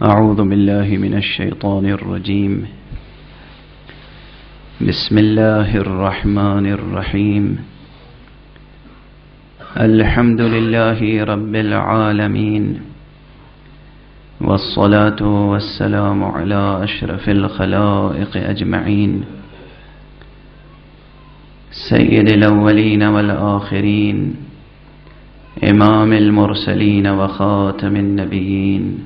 أعوذ بالله من الشيطان الرجيم. بسم الله الرحمن الرحيم. الحمد لله رب العالمين، والصلاة والسلام على أشرف الخلائق أجمعين، سيد الأولين والآخرين، إمام المرسلين وخاتم النبيين،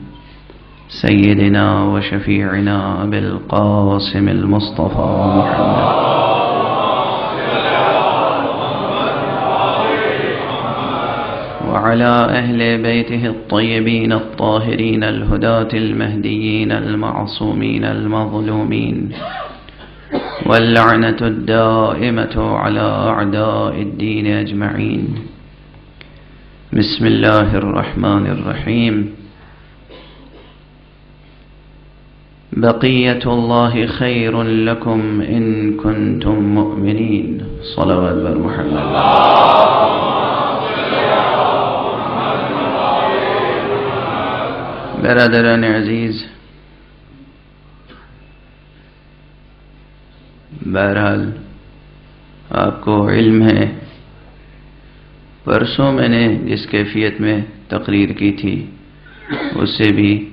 سيدنا وشفيعنا أبي القاسم المصطفى محمد وعلى أهل بيته الطيبين الطاهرين الهداة المهديين المعصومين المظلومين، واللعنة الدائمة على أعداء الدين أجمعين. بسم الله الرحمن الرحيم. بقية الله خير لكم إن كنتم مؤمنين. صلوات بر محمد. برادران عزیز، بہرحال آپ کو علم ہے، پرسوں میں نے جس کیفیت میں تقریر کی تھی اس سے بھی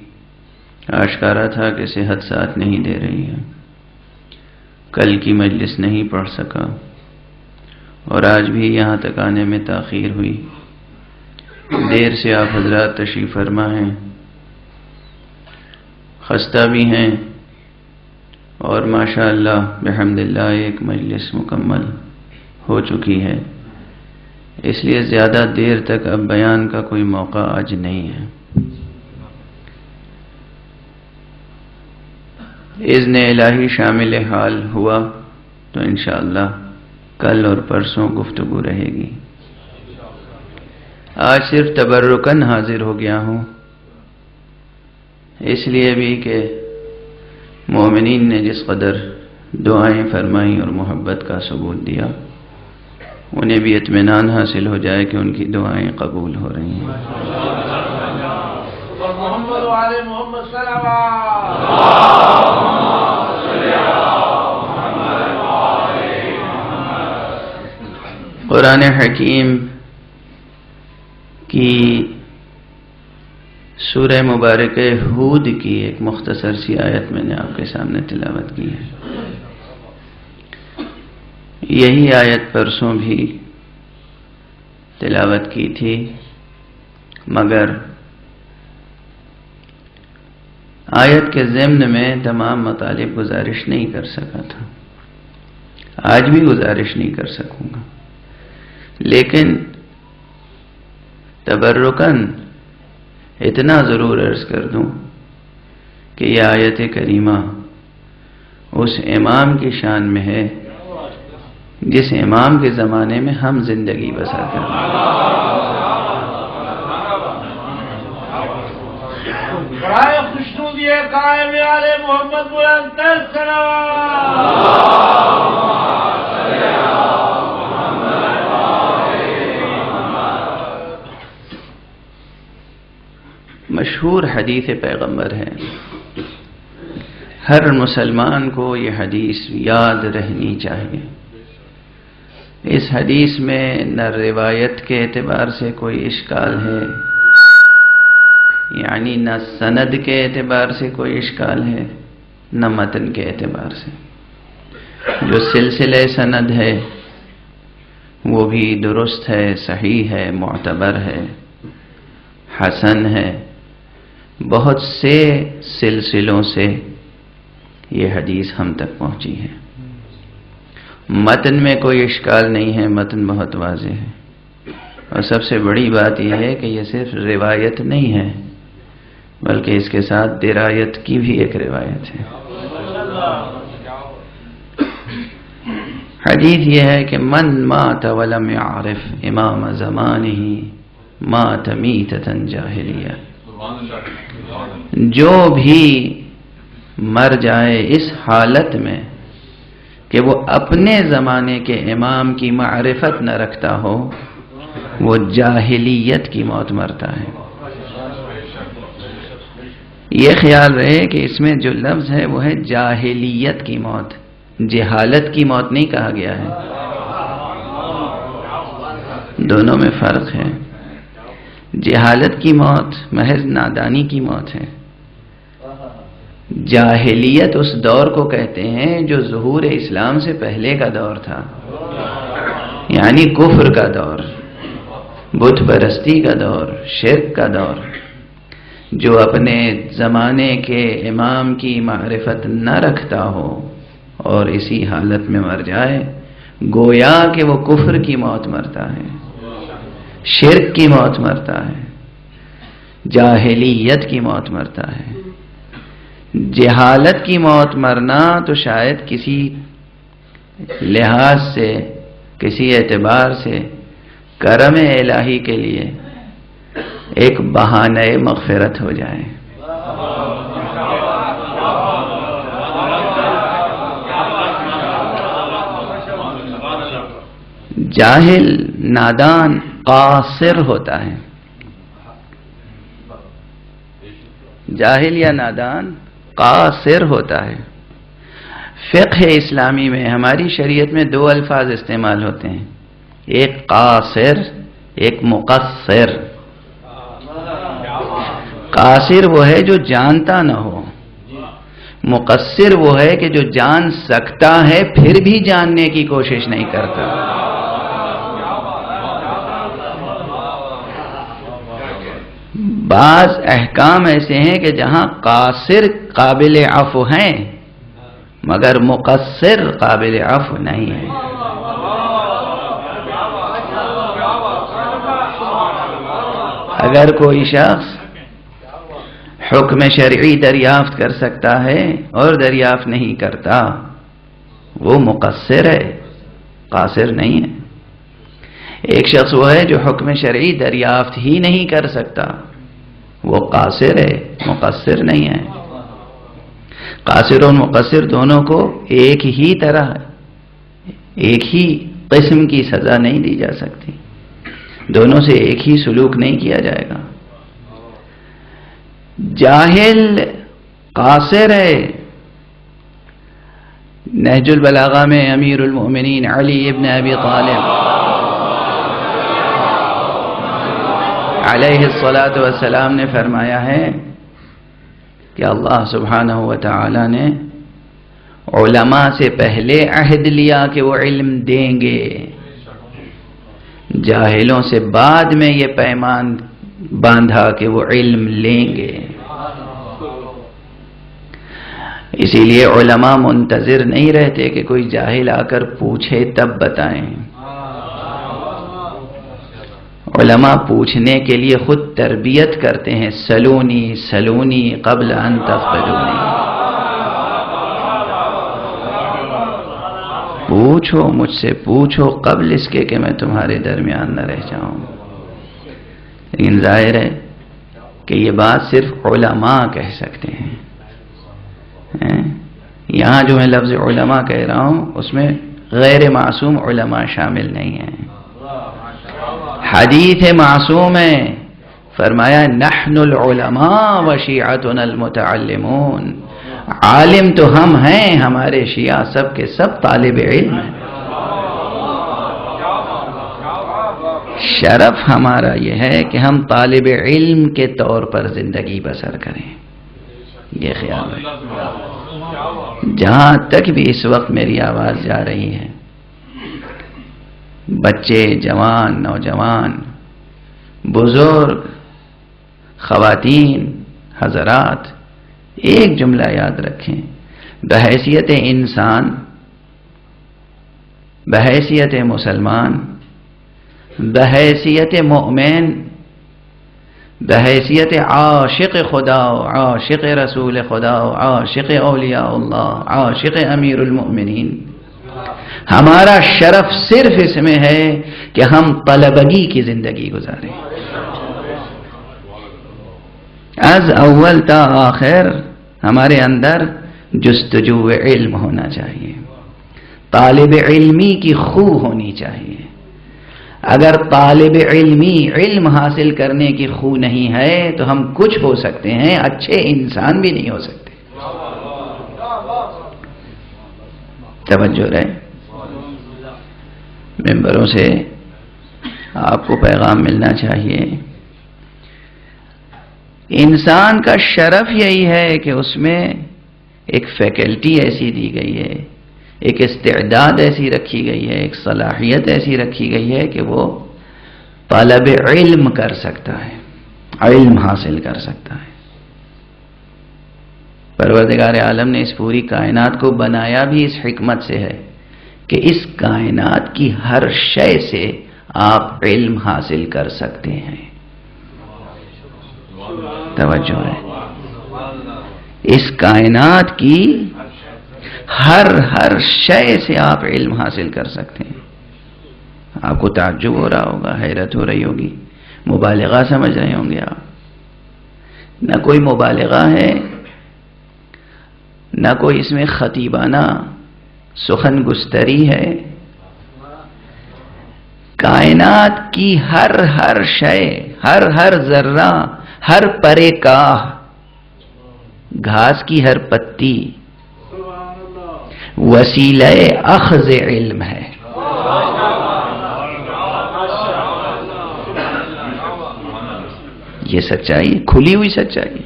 آشکارا تھا کہ صحت ساتھ نہیں دے رہی ہے، کل کی مجلس نہیں پڑھ سکا، اور آج بھی یہاں تک آنے میں تاخیر ہوئی، دیر سے آپ حضرات تشریف فرما ہیں، خستہ بھی ہیں، اور ماشاءاللہ بحمداللہ ایک مجلس مکمل ہو چکی ہے، اس لیے زیادہ دیر تک اب بیان کا کوئی موقع آج نہیں ہے۔ اذن الہی شامل حال ہوا تو انشاءاللہ کل اور پرسوں گفتگو رہے گی۔ آج صرف تبرکن حاضر ہو گیا ہوں، اس لیے بھی کہ مومنین نے جس قدر دعائیں فرمائیں اور محبت کا ثبوت دیا، انہیں بھی اطمینان حاصل ہو جائے کہ ان کی دعائیں قبول ہو رہی ہیں۔ محمد وعلى محمد صلوات۔ قرآن حکیم کی سورہ مبارکہ ہود کی ایک مختصر سی آیت میں نے آپ کے سامنے تلاوت کی ہے۔ یہی آیت پرسوں بھی تلاوت کی تھی، مگر آیت کے ضمن میں تمام مطالب گزارش نہیں کر سکا تھا، آج بھی گزارش نہیں کر سکوں گا، لیکن تبرکن اتنا ضرور عرض کر دوں کہ یہ آیت کریمہ اس امام کی شان میں ہے جس امام کے زمانے میں ہم زندگی بسر کرتے ہیں۔ برائے خوشنودی قائم علی محمد بلند صلوات۔ مشہور حدیث پیغمبر ہے، ہر مسلمان کو یہ حدیث یاد رہنی چاہیے۔ اس حدیث میں نہ روایت کے اعتبار سے کوئی اشکال ہے، یعنی نہ سند کے اعتبار سے کوئی اشکال ہے، نہ متن کے اعتبار سے۔ جو سلسلہ سند ہے وہ بھی درست ہے، صحیح ہے، معتبر ہے، حسن ہے، بہت سے سلسلوں سے یہ حدیث ہم تک پہنچی ہے۔ متن میں کوئی اشکال نہیں ہے، متن بہت واضح ہے، اور سب سے بڑی بات یہ ہے کہ یہ صرف روایت نہیں ہے بلکہ اس کے ساتھ درایت کی بھی ایک روایت ہے۔ حدیث یہ ہے کہ من مات ولم يعرف امام زمانہ مات میتۃ جاہلیہ، جو بھی مر جائے اس حالت میں کہ وہ اپنے زمانے کے امام کی معرفت نہ رکھتا ہو، وہ جاہلیت کی موت مرتا ہے۔ یہ خیال رہے کہ اس میں جو لفظ ہے وہ ہے جاہلیت کی موت، جہالت کی موت نہیں کہا گیا ہے، دونوں میں فرق ہے۔ جہالت کی موت محض نادانی کی موت ہے، جاہلیت اس دور کو کہتے ہیں جو ظہور اسلام سے پہلے کا دور تھا، یعنی کفر کا دور، بت پرستی کا دور، شرک کا دور۔ جو اپنے زمانے کے امام کی معرفت نہ رکھتا ہو اور اسی حالت میں مر جائے، گویا کہ وہ کفر کی موت مرتا ہے، شرک کی موت مرتا ہے، جاہلیت کی موت مرتا ہے۔ جہالت کی موت مرنا تو شاید کسی لحاظ سے، کسی اعتبار سے کرم الہی کے لیے ایک بہانہ مغفرت ہو جائے۔ جاہل، نادان، قاصر ہوتا ہے۔ جاہل یا نادان قاصر ہوتا ہے۔ فقہ اسلامی میں، ہماری شریعت میں دو الفاظ استعمال ہوتے ہیں، ایک قاصر، ایک مقصر۔ قاصر وہ ہے جو جانتا نہ ہو، مقصر وہ ہے کہ جو جان سکتا ہے پھر بھی جاننے کی کوشش نہیں کرتا۔ بعض احکام ایسے ہیں کہ جہاں قاصر قابل عفو ہیں مگر مقصر قابل عفو نہیں ہے۔ اگر کوئی شخص حکم شرعی دریافت کر سکتا ہے اور دریافت نہیں کرتا، وہ مقصر ہے، قاصر نہیں ہے۔ ایک شخص وہ ہے جو حکم شرعی دریافت ہی نہیں کر سکتا، وہ قاصر ہے، مقصر نہیں ہے۔ قاصر اور مقصر دونوں کو ایک ہی طرح، ایک ہی قسم کی سزا نہیں دی جا سکتی، دونوں سے ایک ہی سلوک نہیں کیا جائے گا۔ جاہل قاصر ہے۔ نہج البلاغہ میں امیر المؤمنین علی ابن ابی طالب علیہ الصلاۃ والسلام نے فرمایا ہے کہ اللہ سبحانہ و تعالی نے علماء سے پہلے عہد لیا کہ وہ علم دیں گے، جاہلوں سے بعد میں یہ پیمان باندھا کہ وہ علم لیں گے۔ اسی لیے علماء منتظر نہیں رہتے کہ کوئی جاہل آ کر پوچھے تب بتائیں، علماء پوچھنے کے لیے خود تربیت کرتے ہیں، سلونی سلونی قبل ان تفتنونی، پوچھو مجھ سے، پوچھو قبل اس کے کہ میں تمہارے درمیان نہ رہ جاؤں۔ لیکن ظاہر ہے کہ یہ بات صرف علماء کہہ سکتے ہیں۔ یہاں جو میں لفظ علماء کہہ رہا ہوں اس میں غیر معصوم علماء شامل نہیں ہیں۔ حدیث معصوم ہے، فرمایا نحن العلماء وشیعتنا المتعلمون، عالم تو ہم ہیں، ہمارے شیعہ سب کے سب طالب علم ہیں۔ شرف ہمارا یہ ہے کہ ہم طالب علم کے طور پر زندگی بسر کریں، یہ خیال ہے۔ جہاں تک بھی اس وقت میری آواز جا رہی ہے، بچے، جوان، نوجوان، بزرگ، خواتین، حضرات، ایک جملہ یاد رکھیں، بحیثیت انسان، بحیثیت مسلمان، بحیثیت مؤمن، بحیثیت عاشق خدا و عاشق رسول خدا و عاشق اولیاء اللہ، عاشق امیر المؤمنین، ہمارا شرف صرف اس میں ہے کہ ہم طلبگی کی زندگی گزاریں، از اول تا آخر ہمارے اندر جستجو علم ہونا چاہیے، طالب علمی کی خو ہونی چاہیے۔ اگر طالب علمی علم حاصل کرنے کی خو نہیں ہے تو ہم کچھ ہو سکتے ہیں، اچھے انسان بھی نہیں ہو سکتے. توجہ رہے. ممبروں سے آپ کو پیغام ملنا چاہیے. انسان کا شرف یہی ہے کہ اس میں ایک فیکلٹی ایسی دی گئی ہے، ایک استعداد ایسی رکھی گئی ہے، ایک صلاحیت ایسی رکھی گئی ہے کہ وہ طلب علم کر سکتا ہے، علم حاصل کر سکتا ہے. پروردگار عالم نے اس پوری کائنات کو بنایا بھی اس حکمت سے ہے کہ اس کائنات کی ہر شے سے آپ علم حاصل کر سکتے ہیں. توجہ ہے. اس کائنات کی ہر شے سے آپ علم حاصل کر سکتے ہیں. آپ کو تعجب ہو رہا ہوگا، حیرت ہو رہی ہوگی، مبالغہ سمجھ رہے ہوں گے آپ. نہ کوئی مبالغہ ہے، نہ کوئی اس میں خطیبانہ سخن گستری ہے. کائنات کی ہر شے، ہر ذرہ، ہر پرے کاہ، گھاس کی ہر پتی وسیلہ اخذ علم ہے. یہ سچائی، کھلی ہوئی سچائی،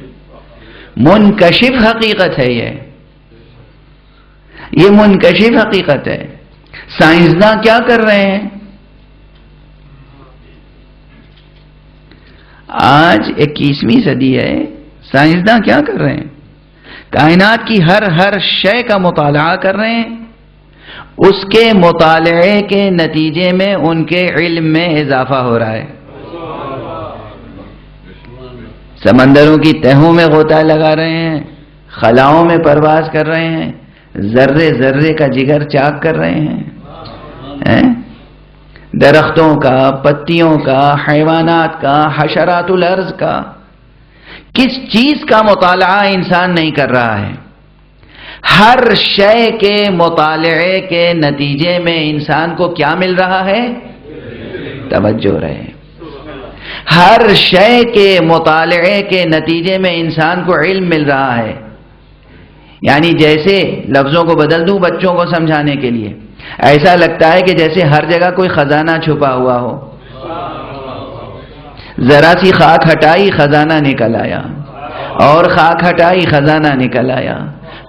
منکشف حقیقت ہے. یہ منکشف حقیقت ہے. سائنسداں کیا کر رہے ہیں؟ آج 21ویں صدی ہے، سائنسداں کیا کر رہے ہیں؟ کائنات کی ہر شے کا مطالعہ کر رہے ہیں. اس کے مطالعے کے نتیجے میں ان کے علم میں اضافہ ہو رہا ہے. سمندروں کی تہوں میں غوطہ لگا رہے ہیں، خلاؤں میں پرواز کر رہے ہیں، ذرے کا جگر چاک کر رہے ہیں. درختوں کا، پتیوں کا، حیوانات کا، حشرات الارض کا. کس چیز کا مطالعہ انسان نہیں کر رہا ہے؟ ہر شے کے مطالعے کے نتیجے میں انسان کو کیا مل رہا ہے؟ توجہ رہے. ہر شے کے مطالعے کے نتیجے میں انسان کو علم مل رہا ہے. یعنی جیسے لفظوں کو بدل دوں بچوں کو سمجھانے کے لیے، ایسا لگتا ہے کہ جیسے ہر جگہ کوئی خزانہ چھپا ہوا ہو. ذرا سی خاک ہٹائی خزانہ نکل آیا، اور خاک ہٹائی خزانہ نکل آیا.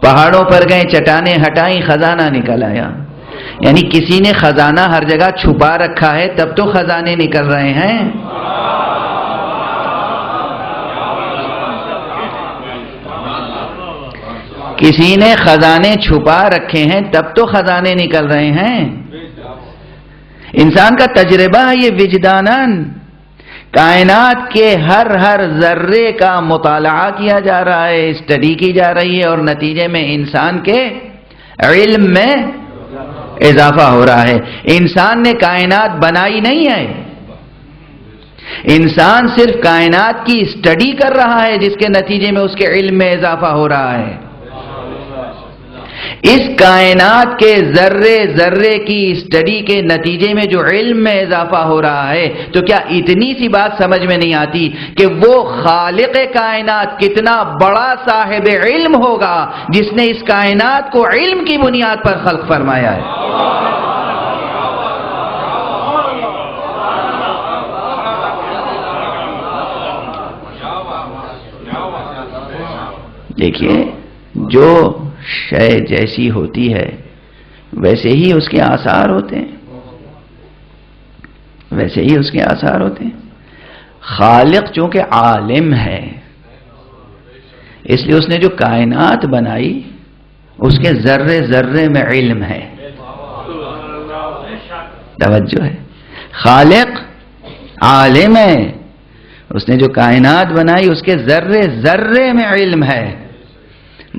پہاڑوں پر گئے، چٹانیں ہٹائیں، خزانہ نکل آیا. یعنی کسی نے خزانہ ہر جگہ چھپا رکھا ہے، تب تو خزانے نکل رہے ہیں. کسی نے خزانے چھپا رکھے ہیں، تب تو خزانے نکل رہے ہیں. انسان کا تجربہ ہے یہ وجداناً. کائنات کے ہر ذرے کا مطالعہ کیا جا رہا ہے، اسٹڈی کی جا رہی ہے، اور نتیجے میں انسان کے علم میں اضافہ ہو رہا ہے. انسان نے کائنات بنائی نہیں ہے، انسان صرف کائنات کی اسٹڈی کر رہا ہے، جس کے نتیجے میں اس کے علم میں اضافہ ہو رہا ہے. اس کائنات کے ذرے کی اسٹڈی کے نتیجے میں جو علم میں اضافہ ہو رہا ہے، تو کیا اتنی سی بات سمجھ میں نہیں آتی کہ وہ خالق کائنات کتنا بڑا صاحب علم ہوگا جس نے اس کائنات کو علم کی بنیاد پر خلق فرمایا ہے. دیکھیے، جو شے جیسی ہوتی ہے ویسے ہی اس کے آثار ہوتے ہیں، ویسے ہی اس کے آثار ہوتے ہیں. خالق چونکہ عالم ہے، اس لیے اس نے جو کائنات بنائی اس کے ذرے میں علم ہے. توجہ ہے. خالق عالم ہے، اس نے جو کائنات بنائی اس کے ذرے میں علم ہے،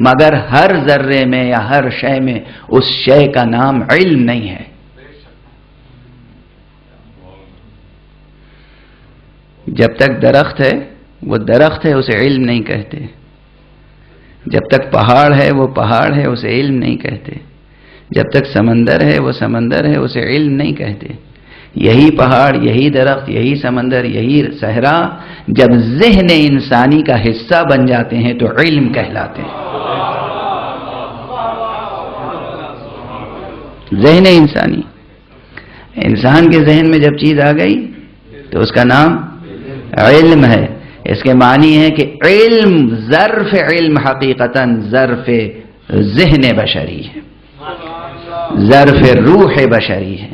مگر ہر ذرے میں یا ہر شے میں اس شے کا نام علم نہیں ہے. جب تک درخت ہے وہ درخت ہے، اسے علم نہیں کہتے. جب تک پہاڑ ہے وہ پہاڑ ہے، اسے علم نہیں کہتے. جب تک سمندر ہے وہ سمندر ہے، اسے علم نہیں کہتے. یہی پہاڑ، یہی درخت، یہی سمندر، یہی صحرا جب ذہن انسانی کا حصہ بن جاتے ہیں تو علم کہلاتے ہیں. ذہن انسانی، انسان کے ذہن میں جب چیز آ گئی تو اس کا نام علم ہے. اس کے معنی ہے کہ علم، ظرف علم حقیقتاً ظرف ذہن بشری ہے، ظرف روح بشری ہے.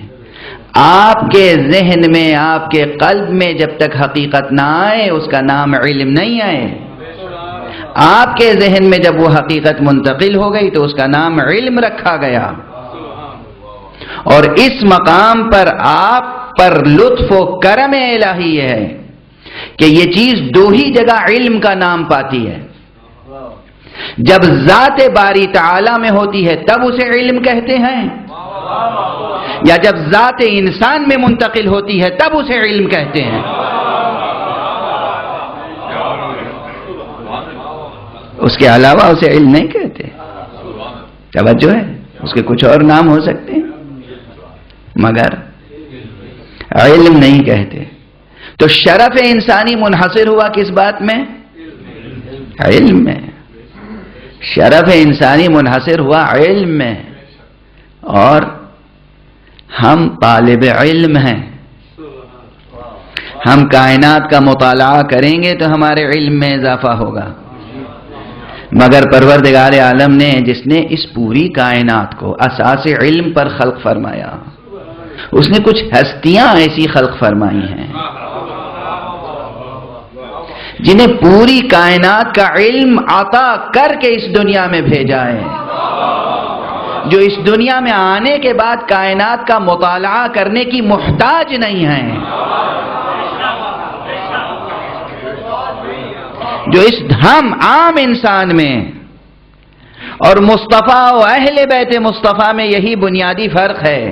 آپ کے ذہن میں، آپ کے قلب میں جب تک حقیقت نہ آئے اس کا نام علم نہیں آئے. آپ کے ذہن میں جب وہ حقیقت منتقل ہو گئی تو اس کا نام علم رکھا گیا. اور اس مقام پر آپ پر لطف و کرم الہی ہے کہ یہ چیز دو ہی جگہ علم کا نام پاتی ہے. جب ذات باری تعالی میں ہوتی ہے تب اسے علم کہتے ہیں، یا جب ذات انسان میں منتقل ہوتی ہے تب اسے علم کہتے ہیں. اس کے علاوہ اسے علم نہیں کہتے. توجہ ہے، اس کے کچھ اور نام ہو سکتے ہیں مگر علم نہیں کہتے. تو شرف انسانی منحصر ہوا کس بات میں؟ علم میں. شرف انسانی منحصر ہوا علم میں. اور ہم طالب علم ہیں. ہم کائنات کا مطالعہ کریں گے تو ہمارے علم میں اضافہ ہوگا. مگر پروردگار عالم نے جس نے اس پوری کائنات کو اساس علم پر خلق فرمایا، اس نے کچھ ہستیاں ایسی خلق فرمائی ہیں جنہیں پوری کائنات کا علم عطا کر کے اس دنیا میں بھیجا ہے، جو اس دنیا میں آنے کے بعد کائنات کا مطالعہ کرنے کی محتاج نہیں ہیں، جو اس ہم عام انسان میں اور مصطفیٰ و اہل بیت مصطفیٰ میں یہی بنیادی فرق ہے.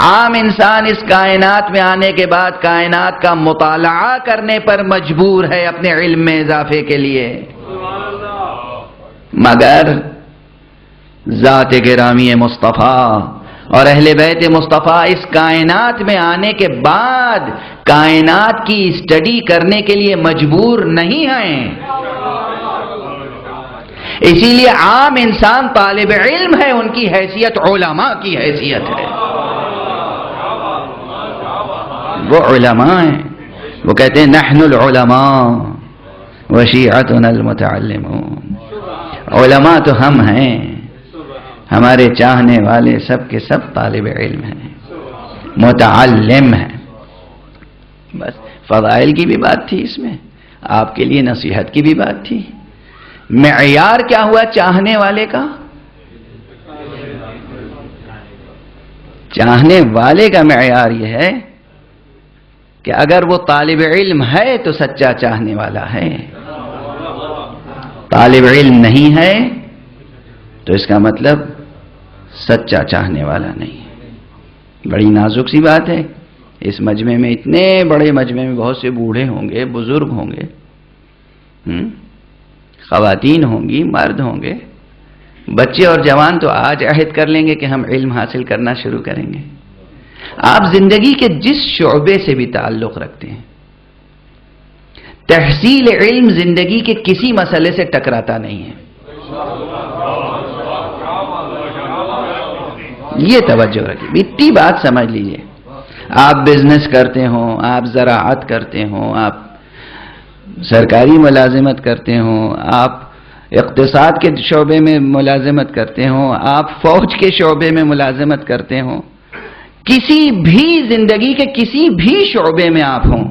عام انسان اس کائنات میں آنے کے بعد کائنات کا مطالعہ کرنے پر مجبور ہے اپنے علم میں اضافے کے لیے، مگر ذات گرامی مصطفیٰ اور اہل بیت مصطفیٰ اس کائنات میں آنے کے بعد کائنات کی اسٹڈی کرنے کے لیے مجبور نہیں ہیں. اسی لیے عام انسان طالب علم ہے، ان کی حیثیت علماء کی حیثیت ہے. وہ علماء ہیں، وہ کہتے ہیں نحن العلماء وشیعتنا المتعلمون. علماء تو ہم ہیں، ہمارے چاہنے والے سب کے سب طالب علم ہیں، متعلم ہیں. بس فضائل کی بھی بات تھی اس میں، آپ کے لیے نصیحت کی بھی بات تھی. معیار کیا ہوا چاہنے والے کا؟ چاہنے والے کا معیار یہ ہے کہ اگر وہ طالب علم ہے تو سچا چاہنے والا ہے، طالب علم نہیں ہے تو اس کا مطلب سچا چاہنے والا نہیں. بڑی نازک سی بات ہے. اس مجمع میں، اتنے بڑے مجمع میں بہت سے بوڑھے ہوں گے، بزرگ ہوں گے، خواتین ہوں گی، مرد ہوں گے، بچے اور جوان تو آج عہد کر لیں گے کہ ہم علم حاصل کرنا شروع کریں گے. آپ زندگی کے جس شعبے سے بھی تعلق رکھتے ہیں، تحصیل علم زندگی کے کسی مسئلے سے ٹکراتا نہیں ہے. یہ توجہ رکھیے، اتنی بات سمجھ لیجئے. آپ بزنس کرتے ہوں، آپ زراعت کرتے ہوں، آپ سرکاری ملازمت کرتے ہوں، آپ اقتصاد کے شعبے میں ملازمت کرتے ہوں، آپ فوج کے شعبے میں ملازمت کرتے ہوں، کسی بھی زندگی کے کسی بھی شعبے میں آپ ہوں،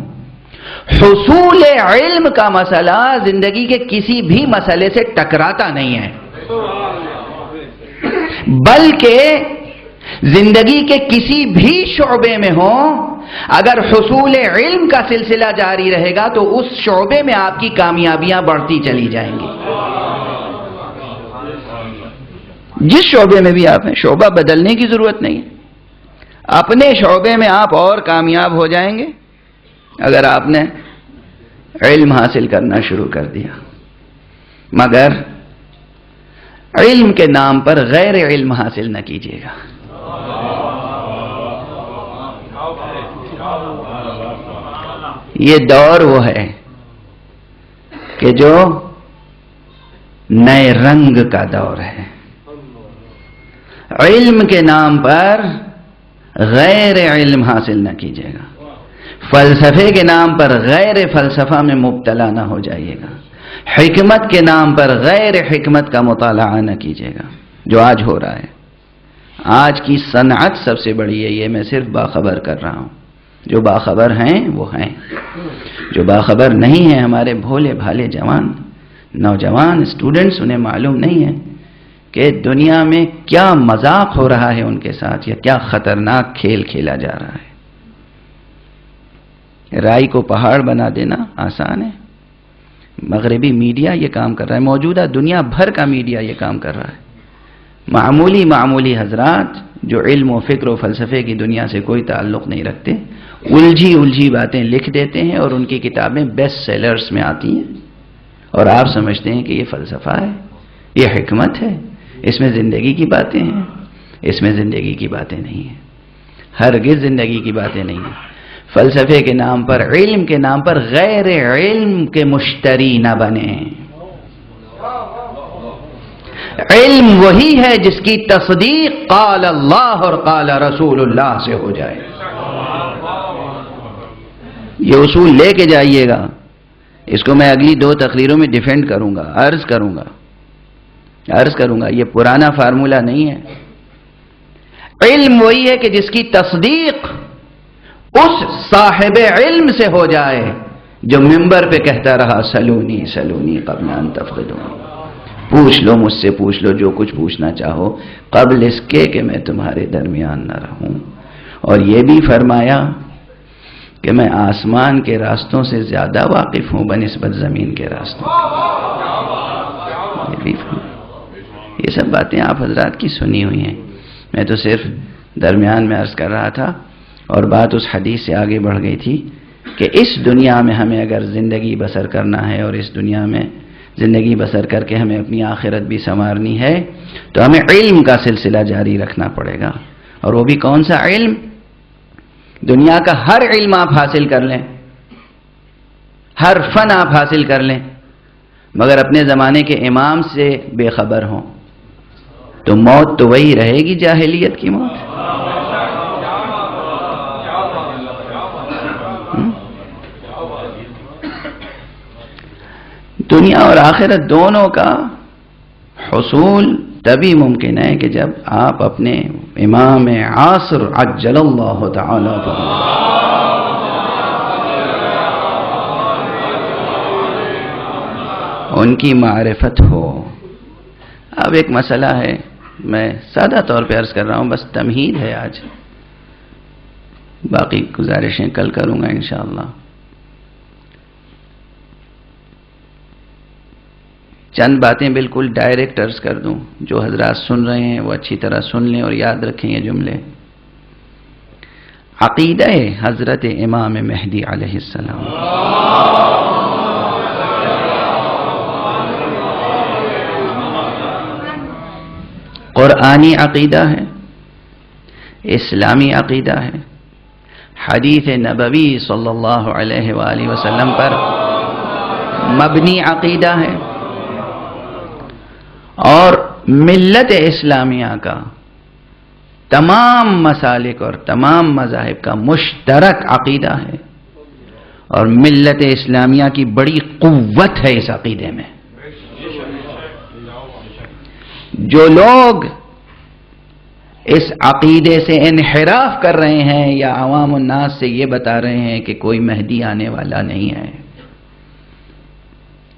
حصول علم کا مسئلہ زندگی کے کسی بھی مسئلے سے ٹکراتا نہیں ہے، بلکہ زندگی کے کسی بھی شعبے میں ہو، اگر حصول علم کا سلسلہ جاری رہے گا تو اس شعبے میں آپ کی کامیابیاں بڑھتی چلی جائیں گی. جس شعبے میں بھی آپ ہیں، شعبہ بدلنے کی ضرورت نہیں ہے، اپنے شعبے میں آپ اور کامیاب ہو جائیں گے اگر آپ نے علم حاصل کرنا شروع کر دیا. مگر علم کے نام پر غیر علم حاصل نہ کیجیے گا. یہ دور وہ ہے کہ جو نئے رنگ کا دور ہے. علم کے نام پر غیر علم حاصل نہ کیجیے گا، فلسفے کے نام پر غیر فلسفہ میں مبتلا نہ ہو جائیے گا، حکمت کے نام پر غیر حکمت کا مطالعہ نہ کیجیے گا جو آج ہو رہا ہے. آج کی صنعت سب سے بڑی ہے. یہ میں صرف باخبر کر رہا ہوں. جو باخبر ہیں وہ ہیں، جو باخبر نہیں ہیں ہمارے بھولے بھالے جوان نوجوان اسٹوڈنٹس، انہیں معلوم نہیں ہے کہ دنیا میں کیا مذاق ہو رہا ہے ان کے ساتھ، یا کیا خطرناک کھیل کھیلا جا رہا ہے. رائی کو پہاڑ بنا دینا آسان ہے. مغربی میڈیا یہ کام کر رہا ہے، موجودہ دنیا بھر کا میڈیا یہ کام کر رہا ہے. معمولی حضرات جو علم و فکر و فلسفے کی دنیا سے کوئی تعلق نہیں رکھتے، الجھی باتیں لکھ دیتے ہیں اور ان کی کتابیں بیسٹ سیلرز میں آتی ہیں، اور آپ سمجھتے ہیں کہ یہ فلسفہ ہے، یہ حکمت ہے، اس میں زندگی کی باتیں ہیں. اس میں زندگی کی باتیں نہیں ہیں، ہرگز زندگی کی باتیں نہیں ہیں. فلسفے کے نام پر، علم کے نام پر غیر علم کے مشتری نہ بنیں. علم وہی ہے جس کی تصدیق قال اللہ اور قال رسول اللہ سے ہو جائے. یہ اصول لے کے جائیے گا. اس کو میں اگلی 2 تقریروں میں ڈیفینڈ کروں گا، عرض کروں گا. یہ پرانا فارمولہ نہیں ہے. علم وہی ہے کہ جس کی تصدیق اس صاحب علم سے ہو جائے جو منبر پہ کہتا رہا سلونی سلونی قبل ان تفقدونی، پوچھ لو مجھ سے، پوچھ لو جو کچھ پوچھنا چاہو قبل اس کے کہ میں تمہارے درمیان نہ رہوں. اور یہ بھی فرمایا کہ میں آسمان کے راستوں سے زیادہ واقف ہوں بنسبت زمین کے راستوں. یہ سب باتیں آپ حضرات کی سنی ہوئی ہیں. میں تو صرف درمیان میں عرض کر رہا تھا، اور بات اس حدیث سے آگے بڑھ گئی تھی کہ اس دنیا میں ہمیں اگر زندگی بسر کرنا ہے، اور اس دنیا میں زندگی بسر کر کے ہمیں اپنی آخرت بھی سنوارنی ہے، تو ہمیں علم کا سلسلہ جاری رکھنا پڑے گا. اور وہ بھی کون سا علم؟ دنیا کا ہر علم آپ حاصل کر لیں، ہر فن آپ حاصل کر لیں، مگر اپنے زمانے کے امام سے بے خبر ہوں تو موت تو وہی رہے گی، جاہلیت کی موت. دنیا اور آخرت دونوں کا حصول تبھی ممکن ہے کہ جب آپ اپنے امام عاصر عجل اللہ تعالی ان کی معرفت ہو. اب ایک مسئلہ ہے، میں سادہ طور پہ عرض کر رہا ہوں، بس تمہید ہے آج، باقی گزارشیں کل کروں گا انشاءاللہ. چند باتیں بالکل ڈائریکٹ عرض کر دوں، جو حضرات سن رہے ہیں وہ اچھی طرح سن لیں اور یاد رکھیں یہ جملے. عقیدہ حضرت امام مہدی علیہ السلام، قرآنی عقیدہ ہے، اسلامی عقیدہ ہے، حدیث نبوی صلی اللہ علیہ وآلہ وسلم پر مبنی عقیدہ ہے، اور ملت اسلامیہ کا تمام مسالک اور تمام مذاہب کا مشترک عقیدہ ہے. اور ملت اسلامیہ کی بڑی قوت ہے اس عقیدے میں. جو لوگ اس عقیدے سے انحراف کر رہے ہیں یا عوام الناس سے یہ بتا رہے ہیں کہ کوئی مہدی آنے والا نہیں ہے،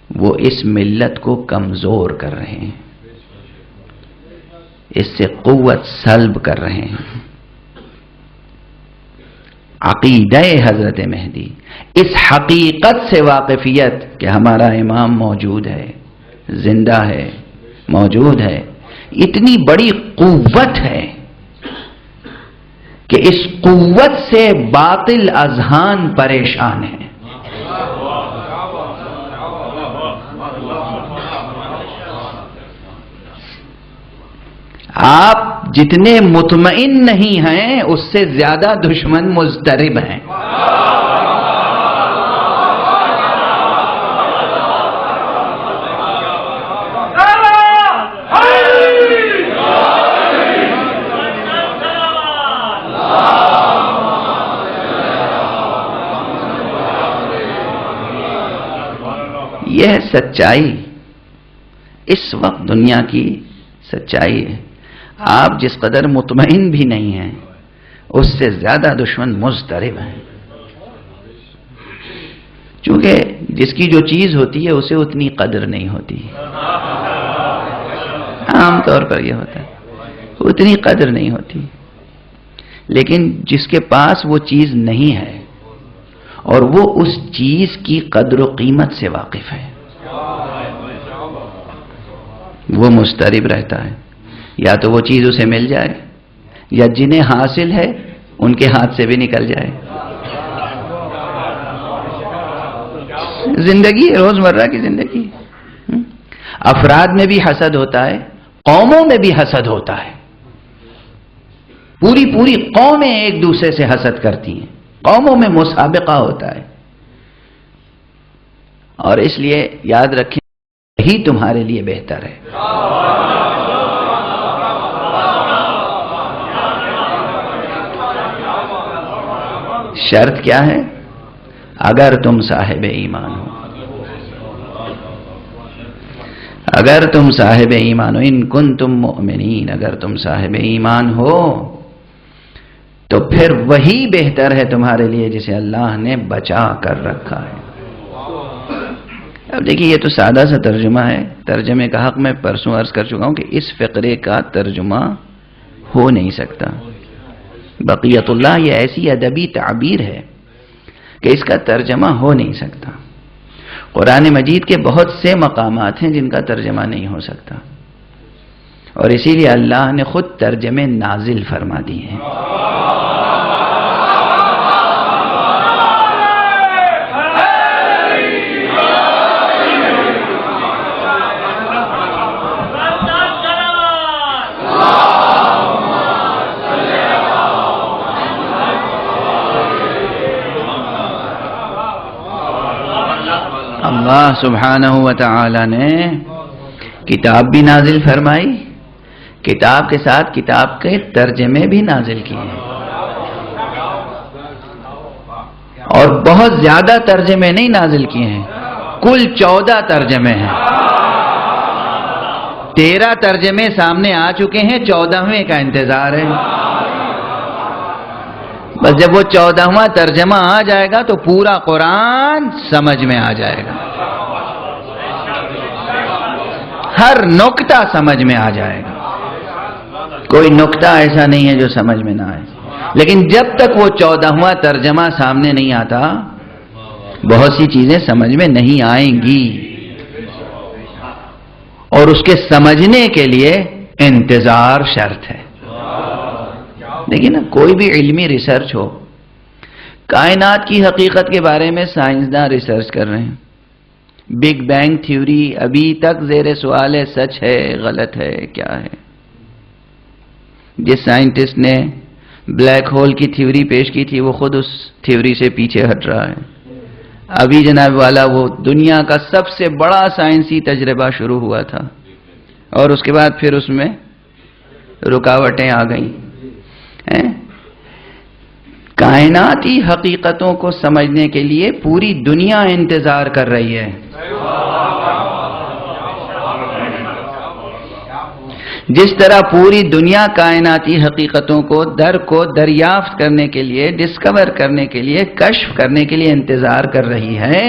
وہ اس ملت کو کمزور کر رہے ہیں، اس سے قوت سلب کر رہے ہیں. عقیدہ حضرت مہدی، اس حقیقت سے واقفیت کہ ہمارا امام موجود ہے، زندہ ہے، موجود ہے، اتنی بڑی قوت ہے کہ اس قوت سے باطل اذہان پریشان ہیں. آپ جتنے مطمئن نہیں ہیں اس سے زیادہ دشمن مضطرب ہیں. یہ ہے سچائی، اس وقت دنیا کی سچائی ہے. آپ جس قدر مطمئن بھی نہیں ہیں اس سے زیادہ دشمن مضطرب ہیں، چونکہ جس کی جو چیز ہوتی ہے اسے اتنی قدر نہیں ہوتی. عام طور پر یہ ہوتا ہے، اتنی قدر نہیں ہوتی. لیکن جس کے پاس وہ چیز نہیں ہے اور وہ اس چیز کی قدر و قیمت سے واقف ہے، وہ مضطرب رہتا ہے. یا تو وہ چیز اسے مل جائے، یا جنہیں حاصل ہے ان کے ہاتھ سے بھی نکل جائے. زندگی، روزمرہ کی زندگی. افراد میں بھی حسد ہوتا ہے، قوموں میں بھی حسد ہوتا ہے. پوری پوری قومیں ایک دوسرے سے حسد کرتی ہیں، قوموں میں مسابقہ ہوتا ہے. اور اس لیے یاد رکھیں یہی تمہارے لیے بہتر ہے. شرط کیا ہے؟ اگر تم صاحب ایمان ہو، اگر تم صاحب ایمان ہو، ان کنتم مؤمنین، اگر تم صاحب ایمان ہو تو پھر وہی بہتر ہے تمہارے لیے جسے اللہ نے بچا کر رکھا ہے. اب دیکھیے یہ تو سادہ سا ترجمہ ہے. ترجمے کا حق میں پرسوں عرض کر چکا ہوں کہ اس فقرے کا ترجمہ ہو نہیں سکتا. بقیت اللہ یہ ایسی ادبی تعبیر ہے کہ اس کا ترجمہ ہو نہیں سکتا. قرآن مجید کے بہت سے مقامات ہیں جن کا ترجمہ نہیں ہو سکتا، اور اسی لیے اللہ نے خود ترجمے نازل فرما دی ہیں. اللہ سبحانہ و تعالی نے کتاب بھی نازل فرمائی، کتاب کے ساتھ کتاب کے ترجمے بھی نازل کیے ہیں، اور بہت زیادہ ترجمے نہیں نازل کیے ہیں، کل 14 ترجمے ہیں. 13 ترجمے سامنے آ چکے ہیں، 14ویں کا انتظار ہے. بس جب وہ 14واں ترجمہ آ جائے گا تو پورا قرآن سمجھ میں آ جائے گا، ہر نکتہ سمجھ میں آ جائے گا. کوئی نکتہ ایسا نہیں ہے جو سمجھ میں نہ آئے. لیکن جب تک وہ 14واں ترجمہ سامنے نہیں آتا بہت سی چیزیں سمجھ میں نہیں آئیں گی، اور اس کے سمجھنے کے لیے انتظار شرط ہے. دیکھیں نا، کوئی بھی علمی ریسرچ ہو، کائنات کی حقیقت کے بارے میں سائنسداں ریسرچ کر رہے ہیں. بگ بینگ تھیوری ابھی تک زیر سوال ہے، سچ ہے غلط ہے کیا ہے. جس سائنٹسٹ نے بلیک ہول کی تھیوری پیش کی تھی وہ خود اس تھیوری سے پیچھے ہٹ رہا ہے. ابھی جناب والا وہ دنیا کا سب سے بڑا سائنسی تجربہ شروع ہوا تھا، اور اس کے بعد پھر اس میں رکاوٹیں آ گئیں. کائناتی حقیقتوں کو سمجھنے کے لیے پوری دنیا انتظار کر رہی ہے. جس طرح پوری دنیا کائناتی حقیقتوں کو دریافت کرنے کے لیے، ڈسکور کرنے کے لیے، کشف کرنے کے لیے انتظار کر رہی ہے،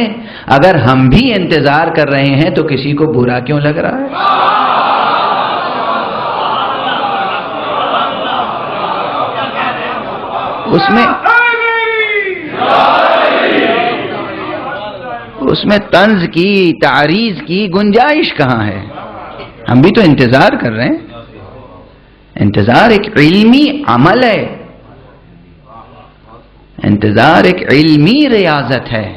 اگر ہم بھی انتظار کر رہے ہیں تو کسی کو برا کیوں لگ رہا ہے؟ اس میں طنز کی، تعریض کی گنجائش کہاں ہے؟ ہم بھی تو انتظار کر رہے ہیں. انتظار ایک علمی عمل ہے، انتظار ایک علمی ریاضت ہے،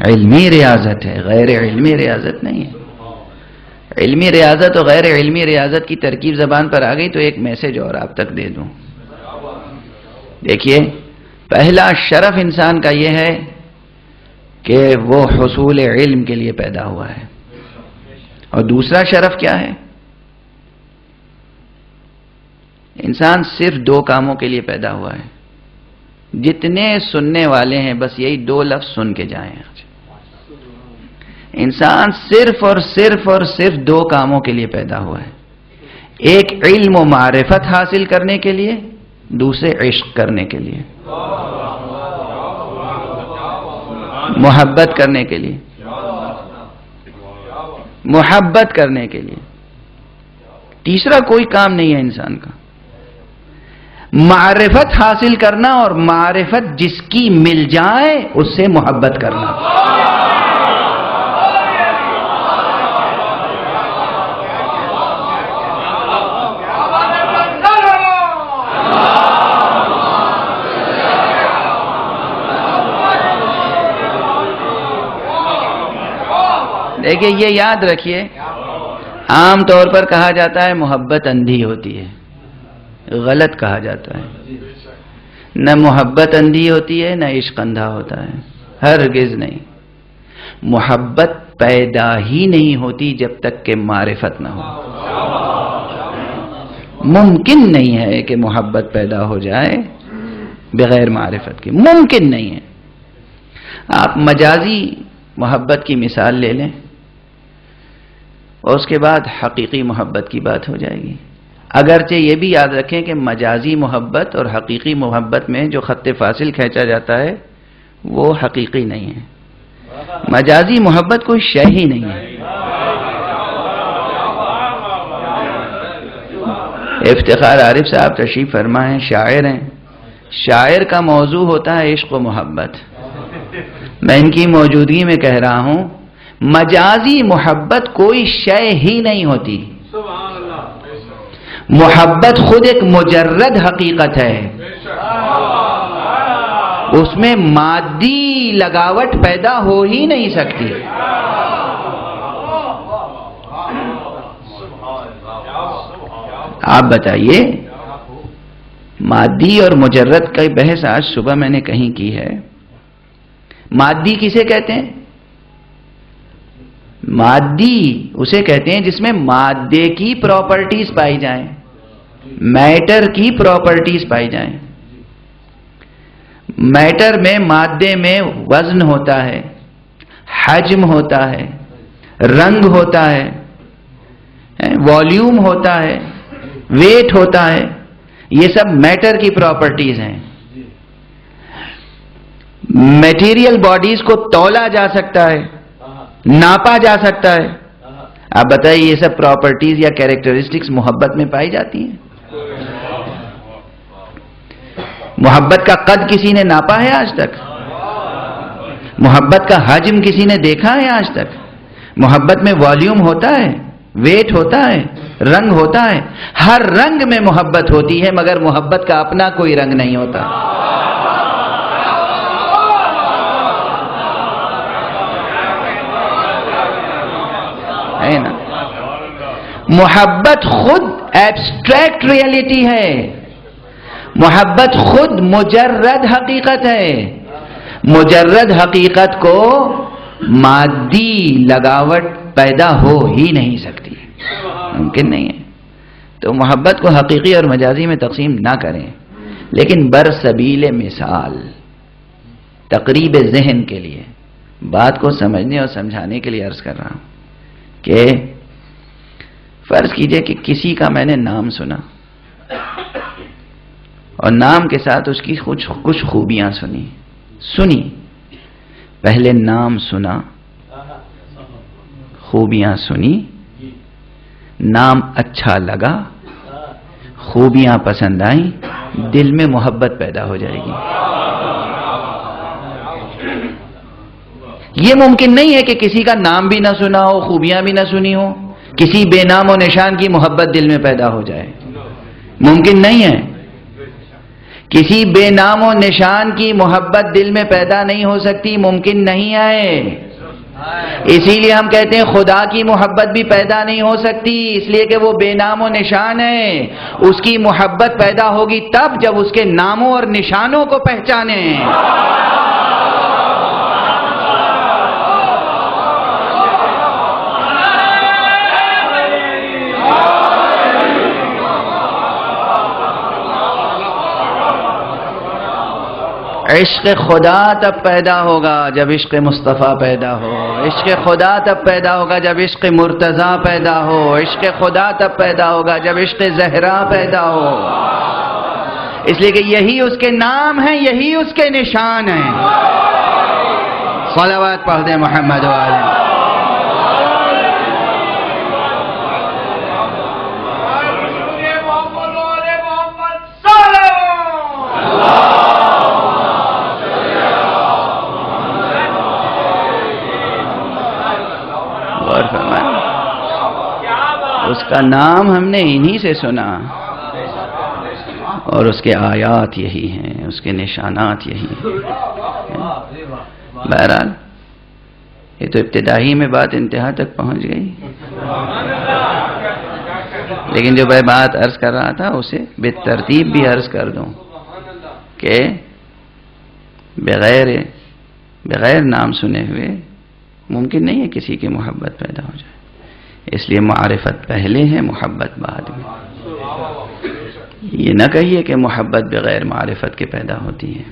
علمی ریاضت ہے، غیر علمی ریاضت نہیں ہے. علمی ریاضت اور غیر علمی ریاضت کی ترکیب زبان پر آ گئی تو ایک میسج اور آپ تک دے دوں. دیکھیے، پہلا شرف انسان کا یہ ہے کہ وہ حصول علم کے لیے پیدا ہوا ہے، اور دوسرا شرف کیا ہے؟ انسان صرف 2 کاموں کے لیے پیدا ہوا ہے. جتنے سننے والے ہیں بس یہی 2 لفظ سن کے جائیں. انسان صرف اور صرف دو کاموں کے لیے پیدا ہوا ہے، ایک علم و معرفت حاصل کرنے کے لیے، دوسرے عشق کرنے کے لیے، محبت کرنے کے لیے، محبت کرنے کے لیے۔ تیسرا کوئی کام نہیں ہے انسان کا۔ معرفت حاصل کرنا اور معرفت جس کی مل جائے اس سے محبت کرنا۔ دیکھیے یہ یاد رکھیے، عام طور پر کہا جاتا ہے محبت اندھی ہوتی ہے، غلط کہا جاتا ہے۔ نہ محبت اندھی ہوتی ہے نہ عشق اندھا ہوتا ہے، ہرگز نہیں۔ محبت پیدا ہی نہیں ہوتی جب تک کہ معرفت نہ ہو۔ ممکن نہیں ہے کہ محبت پیدا ہو جائے بغیر معرفت کے، ممکن نہیں ہے۔ آپ مجازی محبت کی مثال لے لیں اور اس کے بعد حقیقی محبت کی بات ہو جائے گی۔ اگرچہ یہ بھی یاد رکھیں کہ مجازی محبت اور حقیقی محبت میں جو خط فاصل کھینچا جاتا ہے وہ حقیقی نہیں ہے۔ مجازی محبت کوئی شے ہی نہیں ہے۔ افتخار عارف صاحب تشریف فرما ہیں، شاعر ہیں۔ شاعر کا موضوع ہوتا ہے عشق و محبت۔ میں ان کی موجودگی میں کہہ رہا ہوں مجازی محبت کوئی شے ہی نہیں ہوتی۔ محبت خود ایک مجرد حقیقت ہے، اس میں مادی لگاوٹ پیدا ہو ہی نہیں سکتی۔ آپ بتائیے، مادی اور مجرد کا بحث آج صبح میں نے کہیں کی ہے۔ مادی کسے کہتے ہیں؟ مادی اسے کہتے ہیں جس میں مادے کی پراپرٹیز پائی جائیں، میٹر کی پراپرٹیز پائی جائیں۔ میٹر میں، مادے میں وزن ہوتا ہے، حجم ہوتا ہے، رنگ ہوتا ہے، والیوم ہوتا ہے، ویٹ ہوتا ہے، یہ سب میٹر کی پراپرٹیز ہیں۔ میٹیریل باڈیز کو تولا جا سکتا ہے، ناپا جا سکتا ہے۔ آپ بتائیے یہ سب پراپرٹیز یا کیریکٹرسٹکس محبت میں پائی جاتی ہیں؟ محبت کا قد کسی نے ناپا ہے آج تک؟ محبت کا حجم کسی نے دیکھا ہے آج تک؟ محبت میں والیوم ہوتا ہے، ویٹ ہوتا ہے، رنگ ہوتا ہے۔ ہر رنگ میں محبت ہوتی ہے مگر محبت کا اپنا کوئی رنگ نہیں ہوتا۔ ہے نا؟ محبت خود ایبسٹریکٹ ریئلٹی ہے، محبت خود مجرد حقیقت ہے۔ مجرد حقیقت کو مادی لگاوٹ پیدا ہو ہی نہیں سکتی، ممکن نہیں ہے۔ تو محبت کو حقیقی اور مجازی میں تقسیم نہ کریں، لیکن برسبیل مثال تقریب ذہن کے لیے بات کو سمجھنے اور سمجھانے کے لیے عرض کر رہا ہوں کہ فرض کیجئے کہ کسی کا میں نے نام سنا اور نام کے ساتھ اس کی کچھ خوبیاں سنی۔ پہلے نام سنا، خوبیاں سنی، نام اچھا لگا، خوبیاں پسند آئیں، دل میں محبت پیدا ہو جائے گی۔ یہ ممکن نہیں ہے کہ کسی کا نام بھی نہ سنا ہو، خوبیاں بھی نہ سنی ہو، کسی بے نام و نشان کی محبت دل میں پیدا ہو جائے، ممکن نہیں ہے۔ کسی بے نام و نشان کی محبت دل میں پیدا نہیں ہو سکتی، ممکن نہیں ہے۔ اسی لیے ہم کہتے ہیں خدا کی محبت بھی پیدا نہیں ہو سکتی، اس لیے کہ وہ بے نام و نشان ہے۔ اس کی محبت پیدا ہوگی تب جب اس کے ناموں اور نشانوں کو پہچانیں۔ عشق خدا تب پیدا ہوگا جب عشق مصطفیٰ پیدا ہو. عشق خدا تب پیدا ہوگا جب عشق مرتضیٰ پیدا ہو. عشق خدا تب پیدا ہوگا جب عشق زہرا پیدا ہو. اس لیے کہ یہی اس کے نام ہیں, یہی اس کے نشان ہیں. صلوات پڑھ دیں محمد و آلہ. اس کا نام ہم نے انہی سے سنا اور اس کے آیات یہی ہیں, اس کے نشانات یہی ہیں. بہرحال یہ تو ابتدائی میں بات انتہا تک پہنچ گئی, لیکن جو میں بات عرض کر رہا تھا اسے بالترتیب بھی عرض کر دوں کہ بغیر نام سنے ہوئے ممکن نہیں ہے کسی کی محبت پیدا ہو جائے. اس لیے معرفت پہلے ہے, محبت بعد میں. یہ نہ کہیے کہ محبت بغیر معرفت کے پیدا ہوتی ہے.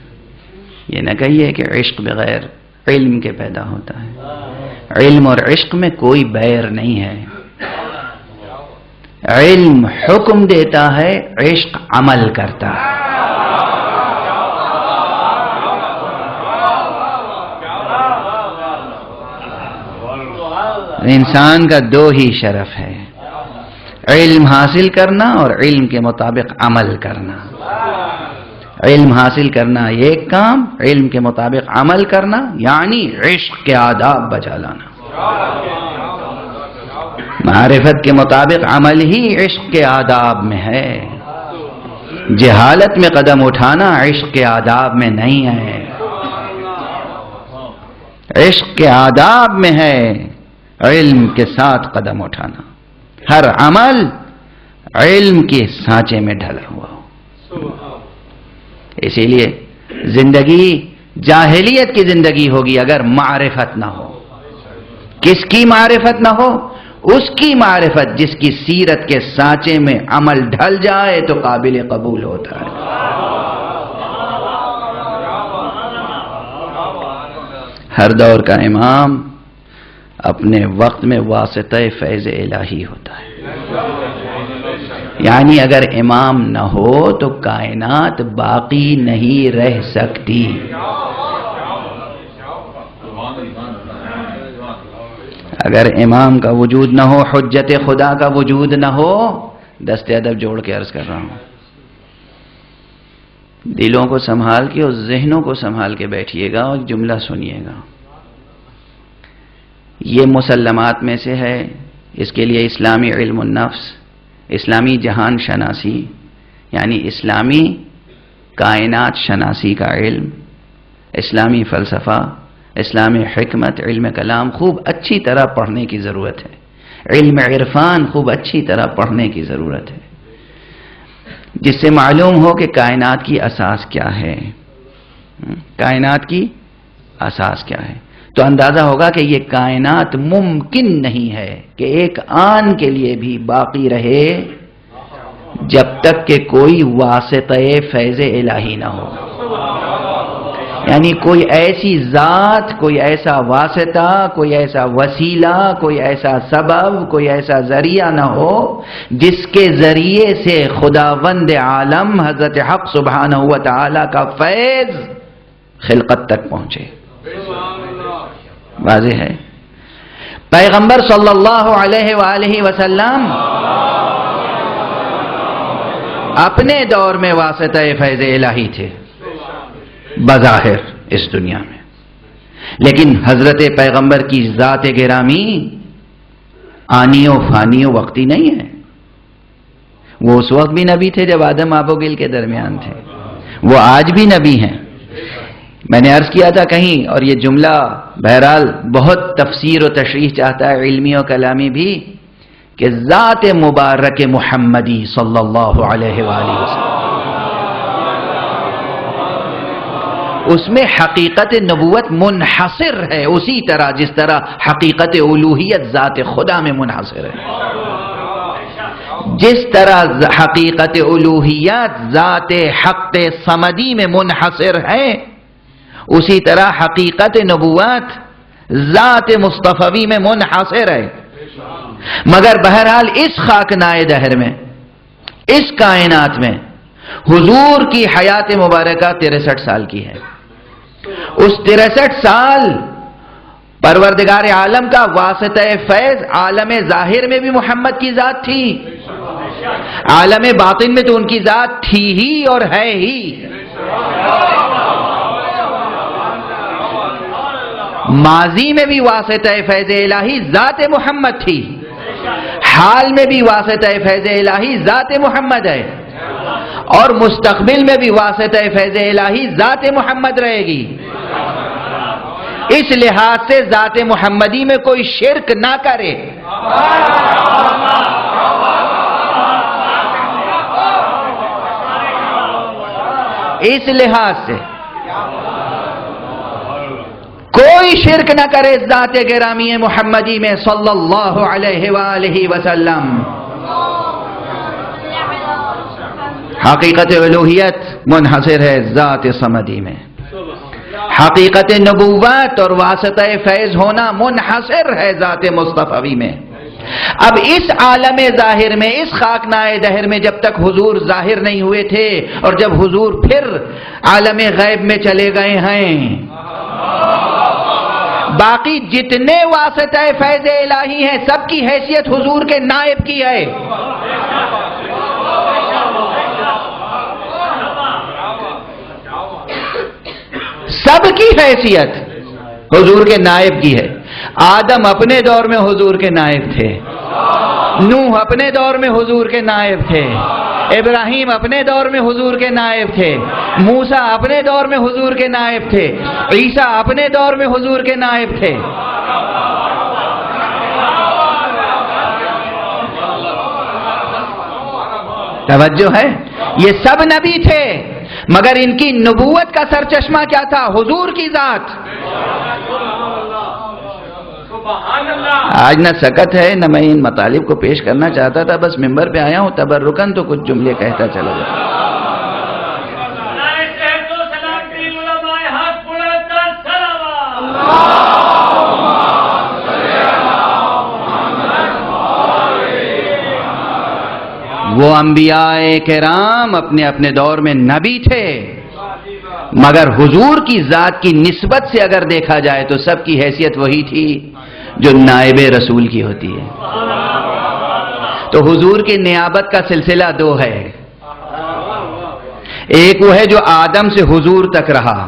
یہ نہ کہیے کہ عشق بغیر علم کے پیدا ہوتا ہے. علم اور عشق میں کوئی بیر نہیں ہے. علم حکم دیتا ہے, عشق عمل کرتا ہے. انسان کا دو ہی شرف ہے, علم حاصل کرنا اور علم کے مطابق عمل کرنا. علم حاصل کرنا ایک کام, علم کے مطابق عمل کرنا یعنی عشق کے آداب بجا لانا. معرفت کے مطابق عمل ہی عشق کے آداب میں ہے. جہالت میں قدم اٹھانا عشق کے آداب میں نہیں ہے. عشق کے آداب میں ہے علم کے ساتھ قدم اٹھانا. ہر عمل علم کے سانچے میں ڈھلا ہوا ہو. اسی لیے زندگی جاہلیت کی زندگی ہوگی اگر معرفت نہ ہو. کس کی معرفت نہ ہو؟ اس کی معرفت جس کی سیرت کے سانچے میں عمل ڈھل جائے تو قابل قبول ہوتا ہے. ہر دور کا امام اپنے وقت میں واسطہ فیض الہی ہوتا ہے. یعنی اگر امام نہ ہو تو کائنات باقی نہیں رہ سکتی. اگر امام کا وجود نہ ہو, حجت خدا کا وجود نہ ہو, دست ادب جوڑ کے عرض کر رہا ہوں, دلوں کو سنبھال کے اور ذہنوں کو سنبھال کے بیٹھیے گا اور جملہ سنیے گا. یہ مسلمات میں سے ہے. اس کے لیے اسلامی علم النفس, اسلامی جہان شناسی یعنی اسلامی کائنات شناسی کا علم, اسلامی فلسفہ, اسلامی حکمت, علم کلام خوب اچھی طرح پڑھنے کی ضرورت ہے. علم عرفان خوب اچھی طرح پڑھنے کی ضرورت ہے, جس سے معلوم ہو کہ کائنات کی اساس کیا ہے. کائنات کی اساس کیا ہے تو اندازہ ہوگا کہ یہ کائنات ممکن نہیں ہے کہ ایک آن کے لیے بھی باقی رہے جب تک کہ کوئی واسطہ فیض الہی نہ ہو. یعنی کوئی ایسی ذات, کوئی ایسا واسطہ, کوئی ایسا وسیلہ, کوئی ایسا سبب, کوئی ایسا ذریعہ نہ ہو جس کے ذریعے سے خداوند عالم حضرت حق سبحانہ و تعالی کا فیض خلقت تک پہنچے. واضح ہے. پیغمبر صلی اللہ علیہ وآلہ وسلم اپنے دور میں واسطہ فیض الہی تھے بظاہر اس دنیا میں, لیکن حضرت پیغمبر کی ذات گرامی آنی و فانی و وقتی نہیں ہے. وہ اس وقت بھی نبی تھے جب آدم آب و گل کے درمیان تھے, وہ آج بھی نبی ہیں. میں نے عرض کیا تھا کہیں, اور یہ جملہ بہرحال بہت تفسیر و تشریح چاہتا ہے, علمی و کلامی بھی, کہ ذات مبارک محمدی صلی اللہ علیہ وآلہ وسلم اس میں حقیقت نبوت منحصر ہے, اسی طرح جس طرح حقیقت الوہیت ذات خدا میں منحصر ہے. جس طرح حقیقت الوہیت ذات حق صمدی میں منحصر ہے, اسی طرح حقیقت نبوت ذات مصطفی میں منحصر ہے. مگر بہرحال اس خاکنائے دہر میں، اس کائنات میں حضور کی حیات مبارکہ 63 سال کی ہے. اس 63 سال پروردگار عالم کا واسطہ فیض عالم ظاہر میں بھی محمد کی ذات تھی، عالم باطن میں تو ان کی ذات تھی ہی اور ہے ہی. ماضی میں بھی واسطہ فیض الہی ذات محمد تھی، حال میں بھی واسطہ فیض الہی ذات محمد ہے، اور مستقبل میں بھی واسطہ فیض الہی ذات محمد رہے گی. اس لحاظ سے ذات محمدی میں کوئی شرک نہ کرے. اس لحاظ سے کوئی شرک نہ کرے ذات گرامی محمدی میں صلی اللہ علیہ وآلہ وسلم. حقیقت الوہیت منحصر ہے ذات صمدی میں، حقیقت نبوت اور واسطہ فیض ہونا منحصر ہے ذات مصطفی میں. اب اس عالم ظاہر میں، اس خاکنائے دہر میں جب تک حضور ظاہر نہیں ہوئے تھے، اور جب حضور پھر عالم غیب میں چلے گئے ہیں، باقی جتنے واسطہ فیض الہی ہیں سب کی حیثیت حضور کے نائب کی ہے. سب کی حیثیت حضور کے نائب کی ہے. آدم اپنے دور میں حضور کے نائب تھے، نوح اپنے دور میں حضور کے نائب تھے، ابراہیم اپنے دور میں حضور کے نائب تھے، موسیٰ اپنے دور میں حضور کے نائب تھے، عیسیٰ اپنے دور میں حضور کے نائب تھے. توجہ ہے؟ یہ سب نبی تھے، مگر ان کی نبوت کا سرچشمہ کیا تھا؟ حضور کی ذات. آج نہ سکت ہے نہ میں ان مطالب کو پیش کرنا چاہتا تھا، بس ممبر پہ آیا ہوں تبرکن تو کچھ جملے کہتا چلا جاتا. وہ انبیاء کرام اپنے اپنے دور میں نبی تھے، مگر حضور کی ذات کی نسبت سے اگر دیکھا جائے تو سب کی حیثیت وہی تھی جو نائب رسول کی ہوتی ہے. تو حضور کی نیابت کا سلسلہ دو ہے. ایک وہ ہے جو آدم سے حضور تک رہا،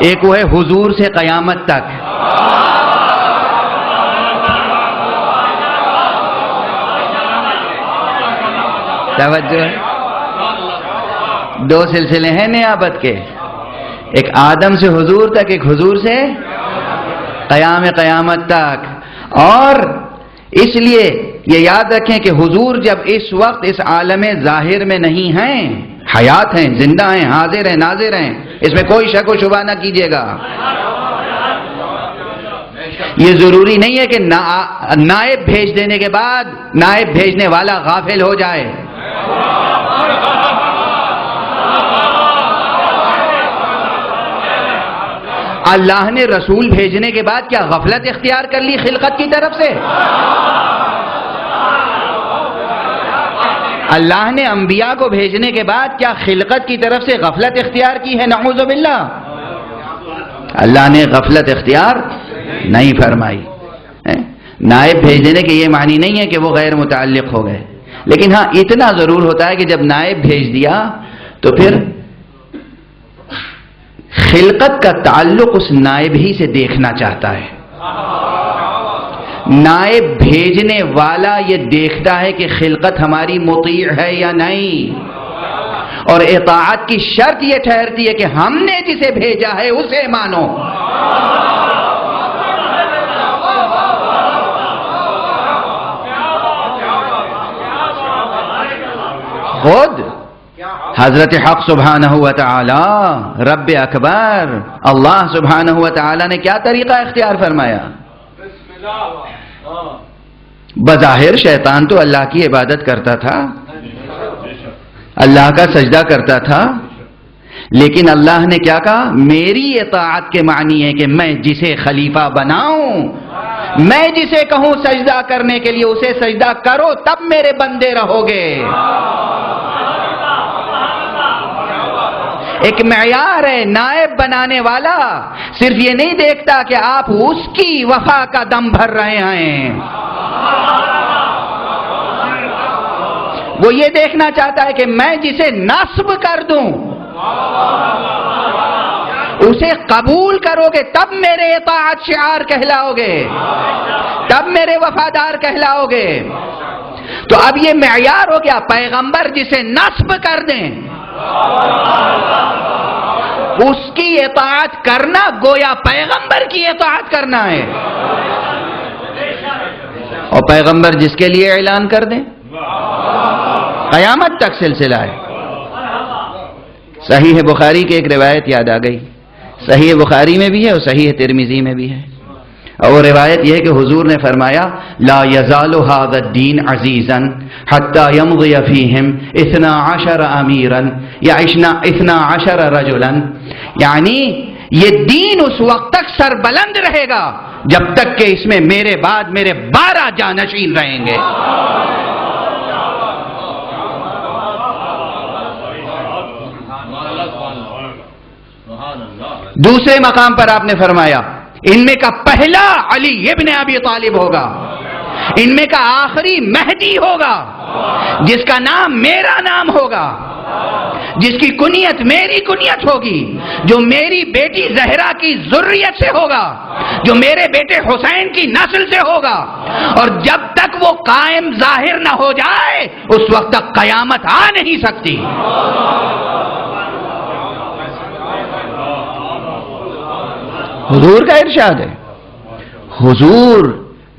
ایک وہ ہے حضور سے قیامت تک. توجہ ہے؟ دو سلسلے ہیں نیابت کے، ایک آدم سے حضور تک، ایک حضور سے قیامت تک. اور اس لیے یہ یاد رکھیں کہ حضور جب اس وقت اس عالم ظاہر میں نہیں ہیں، حیات ہیں، زندہ ہیں، حاضر ہیں، ناظر ہیں، اس میں کوئی شک و شبہ نہ کیجیے گا. یہ ضروری نہیں ہے کہ نائب بھیج دینے کے بعد نائب بھیجنے والا غافل ہو جائے. اللہ نے رسول بھیجنے کے بعد کیا غفلت اختیار کر لی خلقت کی طرف سے؟ اللہ نے انبیاء کو بھیجنے کے بعد کیا خلقت کی طرف سے غفلت اختیار کی ہے؟ نعوذ باللہ. اللہ نے غفلت اختیار نہیں فرمائی. نائب بھیج دینے کے یہ معنی نہیں ہے کہ وہ غیر متعلق ہو گئے، لیکن ہاں اتنا ضرور ہوتا ہے کہ جب نائب بھیج دیا تو پھر خلقت کا تعلق اس نائب ہی سے دیکھنا چاہتا ہے. نائب بھیجنے والا یہ دیکھتا ہے کہ خلقت ہماری مطیع ہے یا نہیں، اور اطاعت کی شرط یہ ٹھہرتی ہے کہ ہم نے جسے بھیجا ہے اسے مانو. خود حضرت حق سبحانہ و تعالی رب اکبر اللہ سبحانہ و تعالی نے کیا طریقہ اختیار فرمایا؟ بظاہر شیطان تو اللہ کی عبادت کرتا تھا، اللہ کا سجدہ کرتا تھا، لیکن اللہ نے کیا کہا؟ میری اطاعت کے معنی ہے کہ میں جسے خلیفہ بناؤں، میں جسے کہوں سجدہ کرنے کے لیے اسے سجدہ کرو، تب میرے بندے رہو گے۔ ایک معیار ہے، نائب بنانے والا صرف یہ نہیں دیکھتا کہ آپ اس کی وفا کا دم بھر رہے ہیں، وہ یہ دیکھنا چاہتا ہے کہ میں جسے نصب کر دوں اسے قبول کرو گے تب میرے اطاعت شعار کہلاؤ گے، تب میرے وفادار کہلاؤ گے۔ تو اب یہ معیار ہو گیا، پیغمبر جسے نصب کر دیں اس کی اطاعت کرنا گویا پیغمبر کی اطاعت کرنا ہے، اور پیغمبر جس کے لیے اعلان کر دیں قیامت تک سلسلہ ہے۔ صحیح بخاری کی ایک روایت یاد آ گئی، صحیح بخاری میں بھی ہے اور صحیح ترمذی میں بھی ہے، اور وہ روایت یہ ہے کہ حضور نے فرمایا لا یزال ھذا الدین عزیزا حتی یمضی فیہم 12 امیرا یا 12 رجلا، یعنی یہ دین اس وقت تک سربلند رہے گا جب تک کہ اس میں میرے بعد میرے 12 جانشین رہیں گے۔ دوسرے مقام پر آپ نے فرمایا ان میں کا پہلا علی ابن ابی طالب ہوگا، ان میں کا آخری مہدی ہوگا جس کا نام میرا نام ہوگا، جس کی کنیت میری کنیت ہوگی، جو میری بیٹی زہرا کی ذریت سے ہوگا، جو میرے بیٹے حسین کی نسل سے ہوگا، اور جب تک وہ قائم ظاہر نہ ہو جائے اس وقت تک قیامت آ نہیں سکتی۔ حضور کا ارشاد ہے، حضور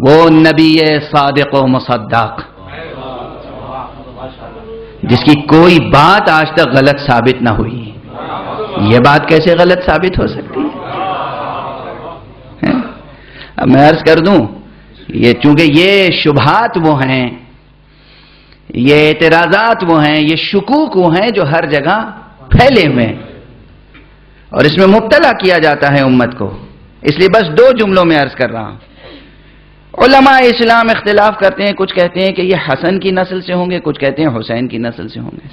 وہ نبی صادق و مصدق جس کی کوئی بات آج تک غلط ثابت نہ ہوئی، یہ بات کیسے غلط ثابت ہو سکتی ہے؟ اب میں عرض کر دوں، یہ چونکہ یہ شبہات وہ ہیں، یہ اعتراضات وہ ہیں، یہ شکوک وہ ہیں جو ہر جگہ پھیلے ہوئے ہیں اور اس میں مبتلا کیا جاتا ہے امت کو، اس لیے بس 2 جملوں میں عرض کر رہا ہوں۔ علماء اسلام اختلاف کرتے ہیں، کچھ کہتے ہیں کہ یہ حسن کی نسل سے ہوں گے، کچھ کہتے ہیں حسین کی نسل سے ہوں گے،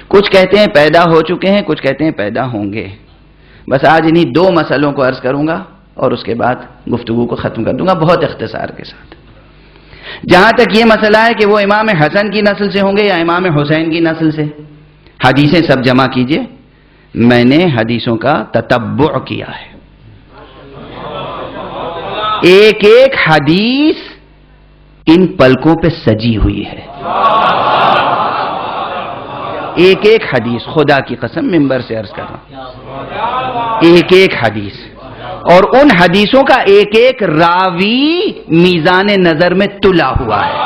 کچھ کہتے ہیں پیدا ہو چکے ہیں، کچھ کہتے ہیں پیدا ہوں گے۔ بس آج انہی 2 مسئلوں کو عرض کروں گا اور اس کے بعد گفتگو کو ختم کر دوں گا بہت اختصار کے ساتھ۔ جہاں تک یہ مسئلہ ہے کہ وہ امام حسن کی نسل سے ہوں گے یا امام حسین کی نسل سے، حدیثیں سب جمع کیجئے، میں نے حدیثوں کا تتبع کیا ہے، ایک ایک حدیث ان پلکوں پہ سجی ہوئی ہے، ایک ایک حدیث، خدا کی قسم ممبر سے عرض کر رہا ہوں، ایک ایک حدیث، اور ان حدیثوں کا ایک ایک راوی میزان نظر میں تلا ہوا ہے۔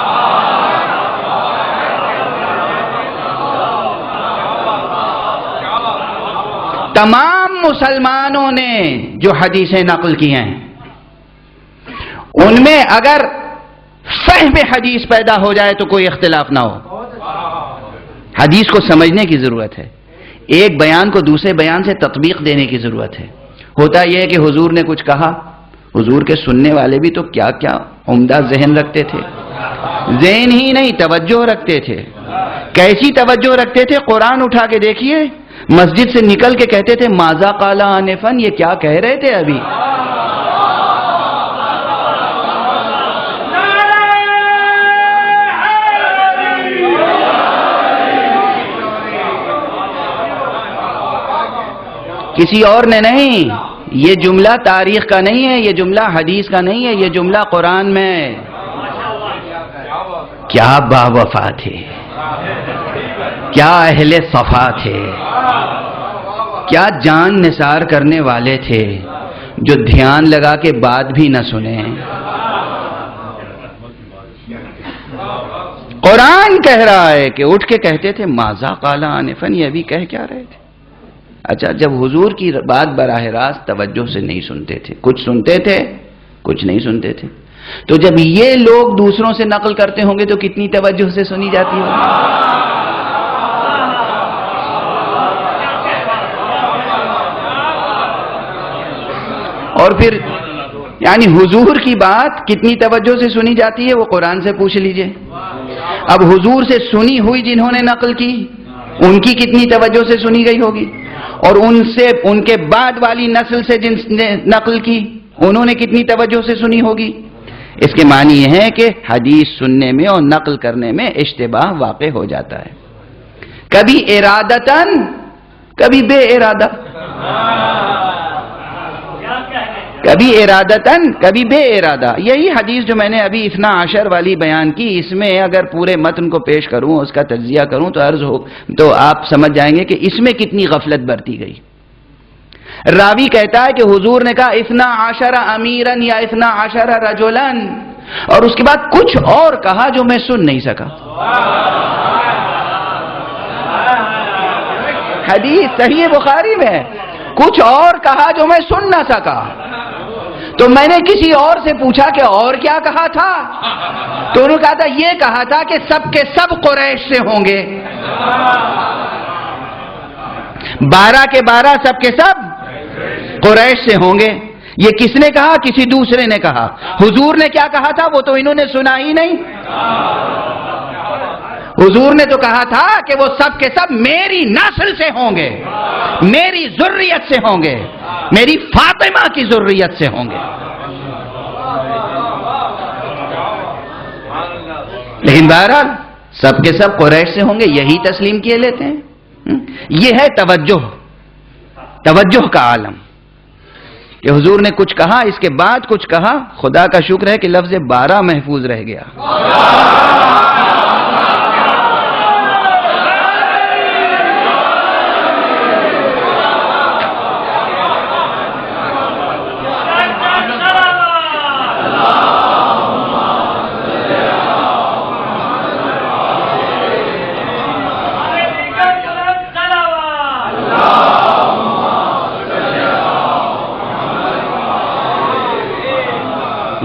تمام مسلمانوں نے جو حدیثیں نقل کی ہیں ان میں اگر فہم حدیث پیدا ہو جائے تو کوئی اختلاف نہ ہو۔ حدیث کو سمجھنے کی ضرورت ہے، ایک بیان کو دوسرے بیان سے تطبیق دینے کی ضرورت ہے۔ ہوتا یہ ہے کہ حضور نے کچھ کہا، حضور کے سننے والے بھی تو کیا کیا عمدہ ذہن رکھتے تھے، ذہن ہی نہیں توجہ رکھتے تھے۔ کیسی توجہ رکھتے تھے؟ قرآن اٹھا کے دیکھیے، مسجد سے نکل کے کہتے تھے ماذا قال آنفا، یہ کیا کہہ رہے تھے ابھی؟ کسی اور نے نہیں، یہ جملہ تاریخ کا نہیں ہے، یہ جملہ حدیث کا نہیں ہے، یہ جملہ قرآن میں ہے۔ کیا باوفا تھے، کیا اہل صفا تھے، کیا جان نثار کرنے والے تھے جو دھیان لگا کے بات بھی نہ سنیں۔ قرآن کہہ رہا ہے کہ اٹھ کے کہتے تھے ماذا قال آنفا، یہ ابھی کہہ کیا رہے تھے؟ اچھا، جب حضور کی بات براہ راست توجہ سے نہیں سنتے تھے، کچھ سنتے تھے کچھ نہیں سنتے تھے، تو جب یہ لوگ دوسروں سے نقل کرتے ہوں گے تو کتنی توجہ سے سنی جاتی ہوگی؟ اور پھر یعنی حضور کی بات کتنی توجہ سے سنی جاتی ہے وہ قرآن سے پوچھ لیجئے. اب حضور سے سنی ہوئی جنہوں نے نقل کی ان کی کتنی توجہ سے سنی گئی ہوگی, اور ان کے بعد والی نسل سے جن نے نقل کی انہوں نے کتنی توجہ سے سنی ہوگی. اس کے معنی یہ ہے کہ حدیث سننے میں اور نقل کرنے میں اشتباہ واقع ہو جاتا ہے, کبھی ارادتاً کبھی بے ارادہ, کبھی ارادتاً کبھی بے ارادہ. یہی حدیث جو میں نے ابھی 12 والی بیان کی, اس میں اگر پورے متن کو پیش کروں اس کا تجزیہ کروں تو آپ سمجھ جائیں گے کہ اس میں کتنی غفلت برتی گئی. راوی کہتا ہے کہ حضور نے کہا 12 امیراً یا 12 رجلاً, اور اس کے بعد کچھ اور کہا جو میں سن نہیں سکا. حدیث صحیح بخاری میں کچھ اور کہا جو میں سن نہ سکا. تو میں نے کسی اور سے پوچھا کہ اور کیا کہا تھا, تو انہوں نے کہا تھا یہ کہا تھا کہ سب کے سب قریش سے ہوں گے. 12 کے 12 سب کے سب قریش سے ہوں گے. یہ کس نے کہا؟ کسی دوسرے نے کہا. حضور نے کیا کہا تھا وہ تو انہوں نے سنا ہی نہیں. حضور نے تو کہا تھا کہ وہ سب کے سب میری نسل سے ہوں گے, میری ذریت سے ہوں گے, میری فاطمہ کی ذریت سے ہوں گے. لیکن بہرحال سب کے سب قریش سے ہوں گے یہی تسلیم کیے لیتے ہیں. یہ ہے توجہ کا عالم کہ حضور نے کچھ کہا, اس کے بعد کچھ کہا. خدا کا شکر ہے کہ لفظ 12 محفوظ رہ گیا.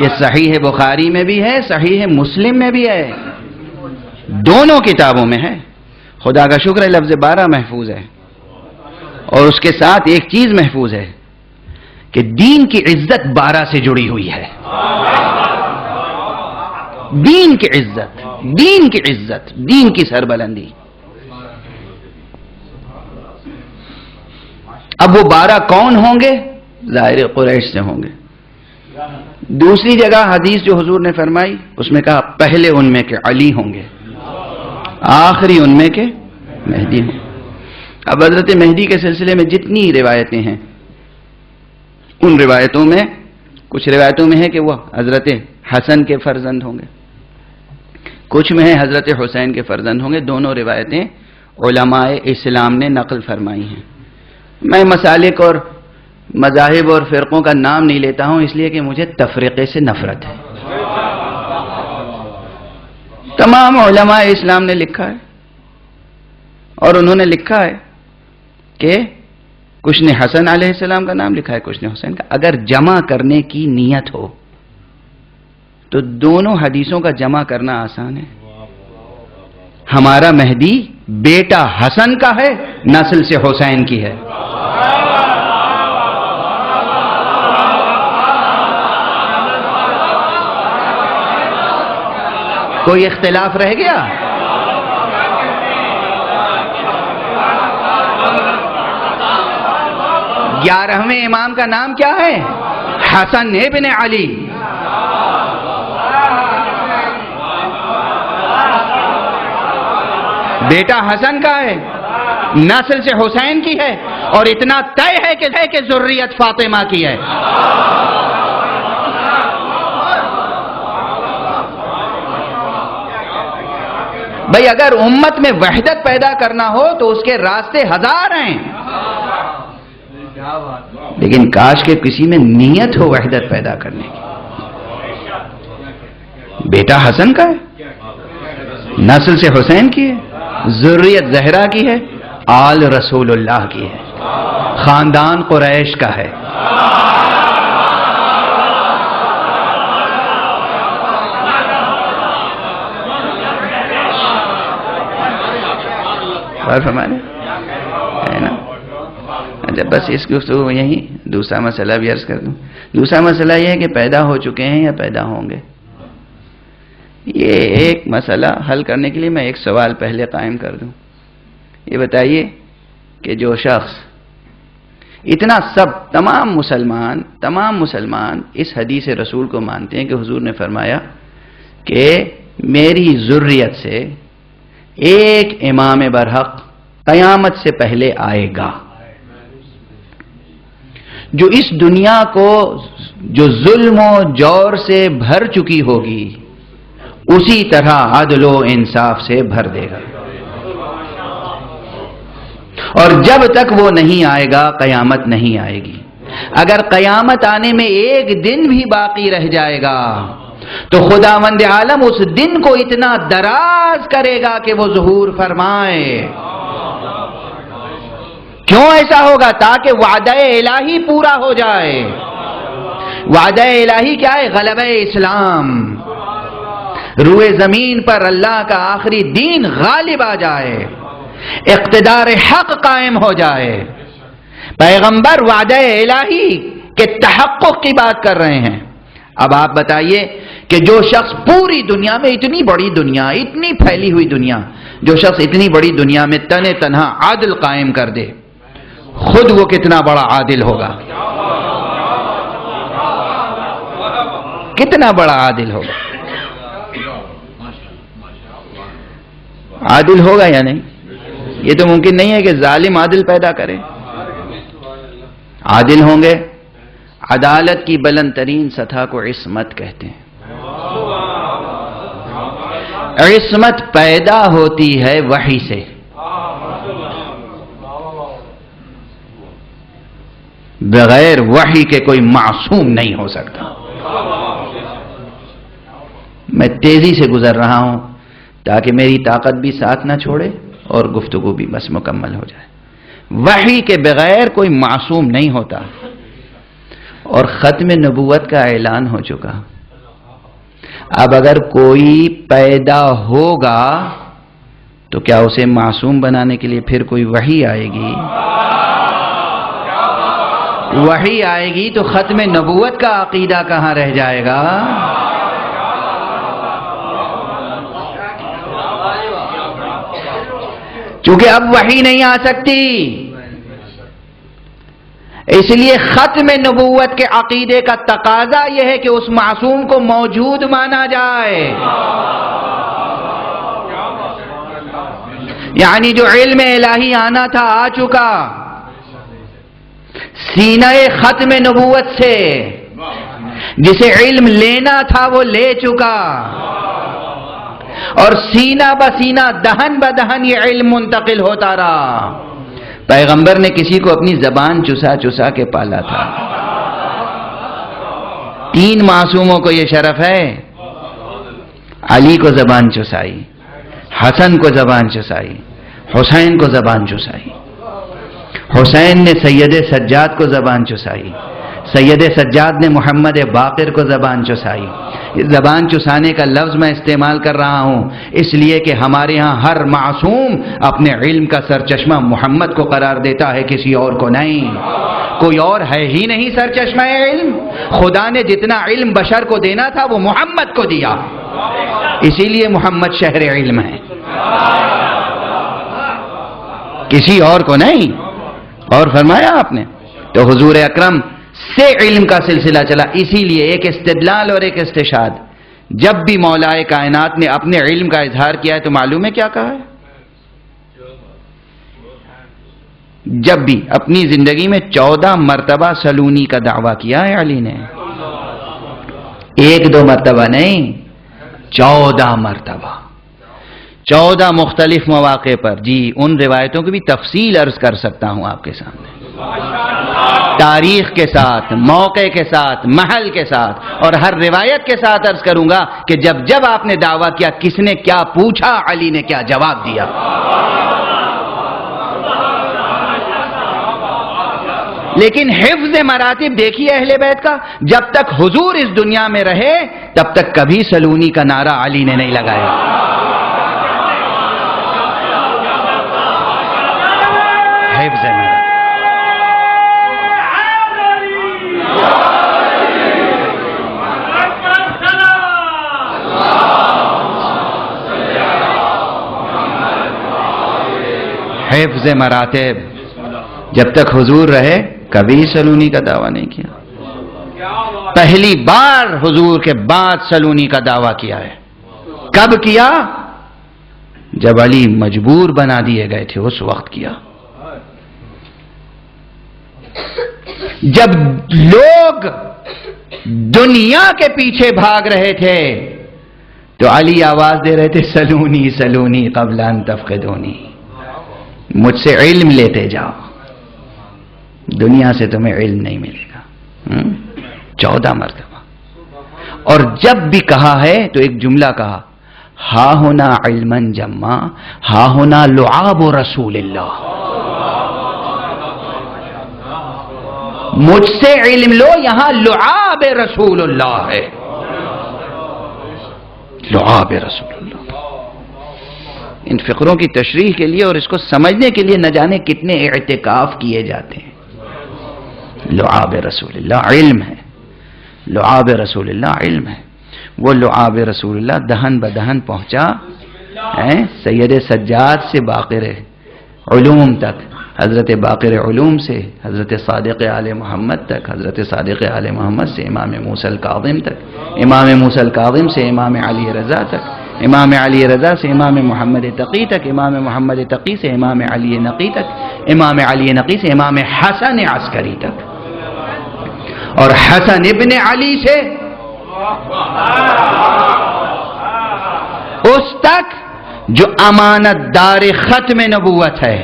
یہ صحیح بخاری میں بھی ہے, صحیح مسلم میں بھی ہے, دونوں کتابوں میں ہے. خدا کا شکر ہے لفظ 12 محفوظ ہے, اور اس کے ساتھ ایک چیز محفوظ ہے کہ دین کی عزت 12 سے جڑی ہوئی ہے. دین کی عزت, دین کی عزت, دین کی سربلندی. اب وہ 12 کون ہوں گے؟ ظاہر قریش سے ہوں گے. دوسری جگہ حدیث جو حضور نے فرمائی اس میں کہا پہلے ان میں کے علی ہوں گے, آخری ان میں کے مہدی ہوں. اب حضرت مہدی کے سلسلے میں جتنی روایتیں ہیں ان روایتوں میں کچھ روایتوں میں ہے کہ وہ حضرت حسن کے فرزند ہوں گے, کچھ میں ہے حضرت حسین کے فرزند ہوں گے. دونوں روایتیں علماء اسلام نے نقل فرمائی ہیں. میں مسالک اور مذاہب اور فرقوں کا نام نہیں لیتا ہوں اس لیے کہ مجھے تفریقے سے نفرت ہے. تمام علماء اسلام نے لکھا ہے, اور انہوں نے لکھا ہے کہ کچھ نے حسن علیہ السلام کا نام لکھا ہے, کچھ نے حسین کا. اگر جمع کرنے کی نیت ہو تو دونوں حدیثوں کا جمع کرنا آسان ہے. ہمارا مہدی بیٹا حسن کا ہے, نسل سے حسین کی ہے. کوئی اختلاف رہ گیا؟ گیارہویں امام کا نام کیا ہے؟ حسن ابن علی. بیٹا حسن کا ہے, نسل سے حسین کی ہے, اور اتنا طے ہے کہ ذریت فاطمہ کی ہے. بھئی اگر امت میں وحدت پیدا کرنا ہو تو اس کے راستے ہزار ہیں, لیکن کاش کہ کسی میں نیت ہو وحدت پیدا کرنے کی. بیٹا حسن کا ہے, نسل سے حسین کی ہے, ذریت زہرا کی ہے, آل رسول اللہ کی ہے, خاندان قریش کا ہے. اچھا بس اس گفتگو میں یہی دوسرا مسئلہ بھی عرض کر دوں. دوسرا مسئلہ یہ ہے کہ پیدا ہو چکے ہیں یا پیدا ہوں گے. یہ ایک مسئلہ حل کرنے کے لیے میں ایک سوال پہلے قائم کر دوں. یہ بتائیے کہ جو شخص اتنا تمام مسلمان اس حدیث رسول کو مانتے ہیں کہ حضور نے فرمایا کہ میری ذریت سے ایک امام برحق قیامت سے پہلے آئے گا جو اس دنیا کو جو ظلم و جور سے بھر چکی ہوگی اسی طرح عدل و انصاف سے بھر دے گا، اور جب تک وہ نہیں آئے گا قیامت نہیں آئے گی. اگر قیامت آنے میں ایک دن بھی باقی رہ جائے گا تو خداوند عالم اس دن کو اتنا دراز کرے گا کہ وہ ظہور فرمائے. کیوں ایسا ہوگا؟ تاکہ وعدہ الہی پورا ہو جائے. وعدہ الہی کیا ہے؟ غلبہ اسلام، روئے زمین پر اللہ کا آخری دین غالب آ جائے، اقتدار حق قائم ہو جائے. پیغمبر وعدہ الہی کے تحقق کی بات کر رہے ہیں. اب آپ بتائیے کہ جو شخص پوری دنیا میں، اتنی بڑی دنیا، اتنی پھیلی ہوئی دنیا، جو شخص اتنی بڑی دنیا میں تنہا عادل قائم کر دے، خود وہ کتنا بڑا عادل ہوگا؟ کتنا بڑا عادل ہوگا؟ عادل ہوگا یا نہیں؟ یہ تو ممکن نہیں ہے کہ ظالم عادل پیدا کرے. عادل ہوں گے. عدالت کی بلند ترین سطح کو عصمت کہتے ہیں. عصمت پیدا ہوتی ہے وحی سے. بغیر وحی کے کوئی معصوم نہیں ہو سکتا. میں تیزی سے گزر رہا ہوں تاکہ میری طاقت بھی ساتھ نہ چھوڑے اور گفتگو بھی بس مکمل ہو جائے. وحی کے بغیر کوئی معصوم نہیں ہوتا. اور ختم نبوت کا اعلان ہو چکا. اب اگر کوئی پیدا ہوگا تو کیا اسے معصوم بنانے کے لیے پھر کوئی وحی آئے گی؟ وحی آئے گی تو ختم نبوت کا عقیدہ کہاں رہ جائے گا؟ چونکہ اب وحی نہیں آ سکتی، اس لیے ختم نبوت کے عقیدے کا تقاضا یہ ہے کہ اس معصوم کو موجود مانا جائے. یعنی جو علم الہی آنا تھا آ چکا، سینہ ختم نبوت سے جسے علم لینا تھا وہ لے چکا، اور سینہ بسینہ دہن بدہن یہ علم منتقل ہوتا رہا. پیغمبر نے کسی کو اپنی زبان چسا چسا کے پالا تھا. 3 معصوموں کو یہ شرف ہے. علی کو زبان چسائی، حسن کو زبان چسائی، حسین کو زبان چسائی. حسین نے سید سجاد کو زبان چسائی، سید سجاد نے محمد باقر کو زبان چسائی. زبان چسانے کا لفظ میں استعمال کر رہا ہوں اس لیے کہ ہمارے ہاں ہر معصوم اپنے علم کا سرچشمہ محمد کو قرار دیتا ہے، کسی اور کو نہیں. کوئی اور ہے ہی نہیں سرچشمہ علم. خدا نے جتنا علم بشر کو دینا تھا وہ محمد کو دیا، اسی لیے محمد شہر علم ہے، کسی اور کو نہیں. اور فرمایا آپ نے تو حضور اکرم سے علم کا سلسلہ چلا. اسی لیے ایک استدلال اور ایک استشہاد. جب بھی مولا کائنات نے اپنے علم کا اظہار کیا ہے تو معلوم ہے کیا کہا ہے؟ جب بھی اپنی زندگی میں 14 مرتبہ سلونی کا دعویٰ کیا ہے علی نے. 1-2 مرتبہ نہیں، 14 مرتبہ، 14 مختلف مواقع پر. جی ان روایتوں کی بھی تفصیل عرض کر سکتا ہوں آپ کے سامنے، تاریخ کے ساتھ، موقع کے ساتھ، محل کے ساتھ، اور ہر روایت کے ساتھ عرض کروں گا کہ جب جب آپ نے دعویٰ کیا کس نے کیا پوچھا، علی نے کیا جواب دیا. لیکن حفظ مراتب دیکھیے اہل بیت کا. جب تک حضور اس دنیا میں رہے تب تک کبھی سلونی کا نعرہ علی نے نہیں لگایا. حفظ مراتب. حفظ مراتب. جب تک حضور رہے کبھی سلونی کا دعویٰ نہیں کیا. پہلی بار حضور کے بعد سلونی کا دعویٰ کیا ہے. کب کیا؟ جب علی مجبور بنا دیے گئے تھے اس وقت کیا. جب لوگ دنیا کے پیچھے بھاگ رہے تھے تو علی آواز دے رہے تھے سلونی سلونی قبل ان تفقدونی، مجھ سے علم لیتے جاؤ، دنیا سے تمہیں علم نہیں ملے گا. 14 مرتبہ. اور جب بھی کہا ہے تو ایک جملہ کہا، ہا ہونا علما جما، ہا ہونا لعاب رسول اللہ. مجھ سے علم لو، یہاں لعاب رسول اللہ ہے. لعاب رسول اللہ. ان فقروں کی تشریح کے لیے اور اس کو سمجھنے کے لیے نہ جانے کتنے اعتکاف کیے جاتے ہیں. لعاب رسول اللہ علم ہے. لعاب رسول اللہ علم ہے. وہ لعاب رسول اللہ دہن بدہن پہنچا سید سجاد سے باقر علوم تک، حضرت باقر علوم سے حضرت صادق آل محمد تک، حضرت صادق آل محمد سے امام موسیٰ الکاظم تک، امام موسیٰ الکاظم سے امام علی رضا تک، امام علی رضا سے امام محمد تقی تک، امام محمد تقی سے امام علی نقی تک، امام علی نقی سے امام حسن عسکری تک، اور حسن ابن علی سے اس تک جو امانت دار ختم نبوت ہے،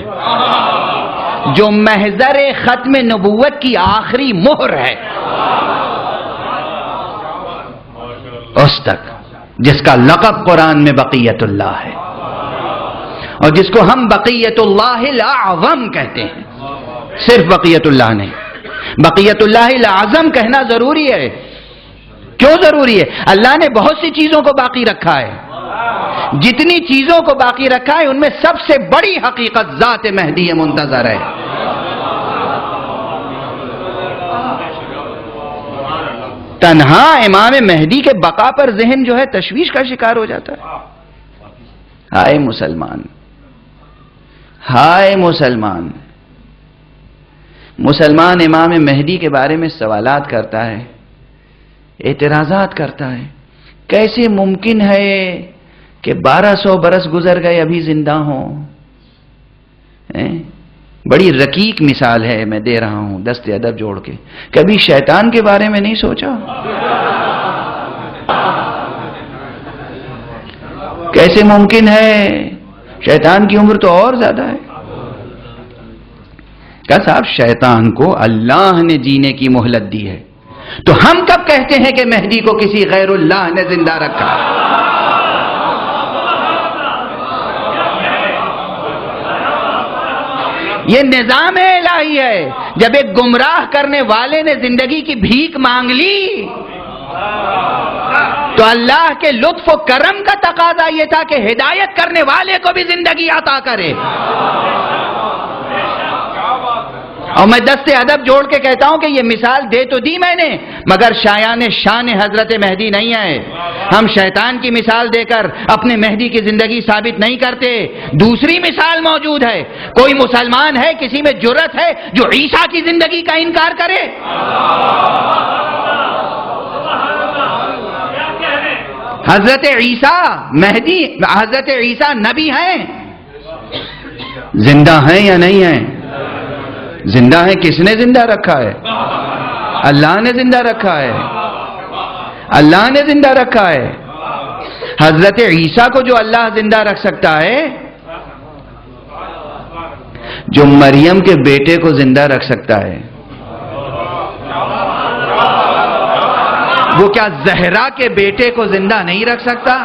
جو محضر ختم نبوت کی آخری مہر ہے، اس تک جس کا لقب قرآن میں بقیت اللہ ہے، اور جس کو ہم بقیت اللہ الاعظم کہتے ہیں. صرف بقیت اللہ نہیں، بقیت اللہ الاعظم کہنا ضروری ہے. کیوں ضروری ہے؟ اللہ نے بہت سی چیزوں کو باقی رکھا ہے. جتنی چیزوں کو باقی رکھا ہے ان میں سب سے بڑی حقیقت ذات مہدی منتظر ہے. تنہا امام مہدی کے بقا پر ذہن جو ہے تشویش کا شکار ہو جاتا ہے. ہائے مسلمان، ہائے مسلمان. مسلمان امام مہدی کے بارے میں سوالات کرتا ہے، اعتراضات کرتا ہے. کیسے ممکن ہے کہ 1200 برس گزر گئے ابھی زندہ ہوں؟ بڑی رقیق مثال ہے، میں دے رہا ہوں دست ادب جوڑ کے. کبھی شیطان کے بارے میں نہیں سوچا؟ کیسے ممکن ہے؟ شیطان کی عمر تو اور زیادہ ہے. کہا صاحب شیطان کو اللہ نے جینے کی مہلت دی ہے، تو ہم کب کہتے ہیں کہ مہدی کو کسی غیر اللہ نے زندہ رکھا؟ یہ نظام الہی ہے. جب ایک گمراہ کرنے والے نے زندگی کی بھیک مانگ لی تو اللہ کے لطف و کرم کا تقاضا یہ تھا کہ ہدایت کرنے والے کو بھی زندگی عطا کرے. اور میں دست ادب جوڑ کے کہتا ہوں کہ یہ مثال دے تو دی میں نے، مگر شایان شان حضرت مہدی نہیں ہے. ہم شیطان کی مثال دے کر اپنے مہدی کی زندگی ثابت نہیں کرتے. دوسری مثال موجود ہے. کوئی مسلمان ہے، کسی میں جرأت ہے جو عیسیٰ کی زندگی کا انکار کرے؟ حضرت عیسیٰ مہدی، حضرت عیسیٰ نبی ہیں، زندہ ہیں یا نہیں ہیں؟ زندہ ہے. کس نے زندہ رکھا ہے؟ اللہ نے زندہ رکھا ہے. اللہ نے زندہ رکھا ہے. حضرت عیسیٰ کو جو اللہ زندہ رکھ سکتا ہے، جو مریم کے بیٹے کو زندہ رکھ سکتا ہے، وہ کیا زہرا کے بیٹے کو زندہ نہیں رکھ سکتا؟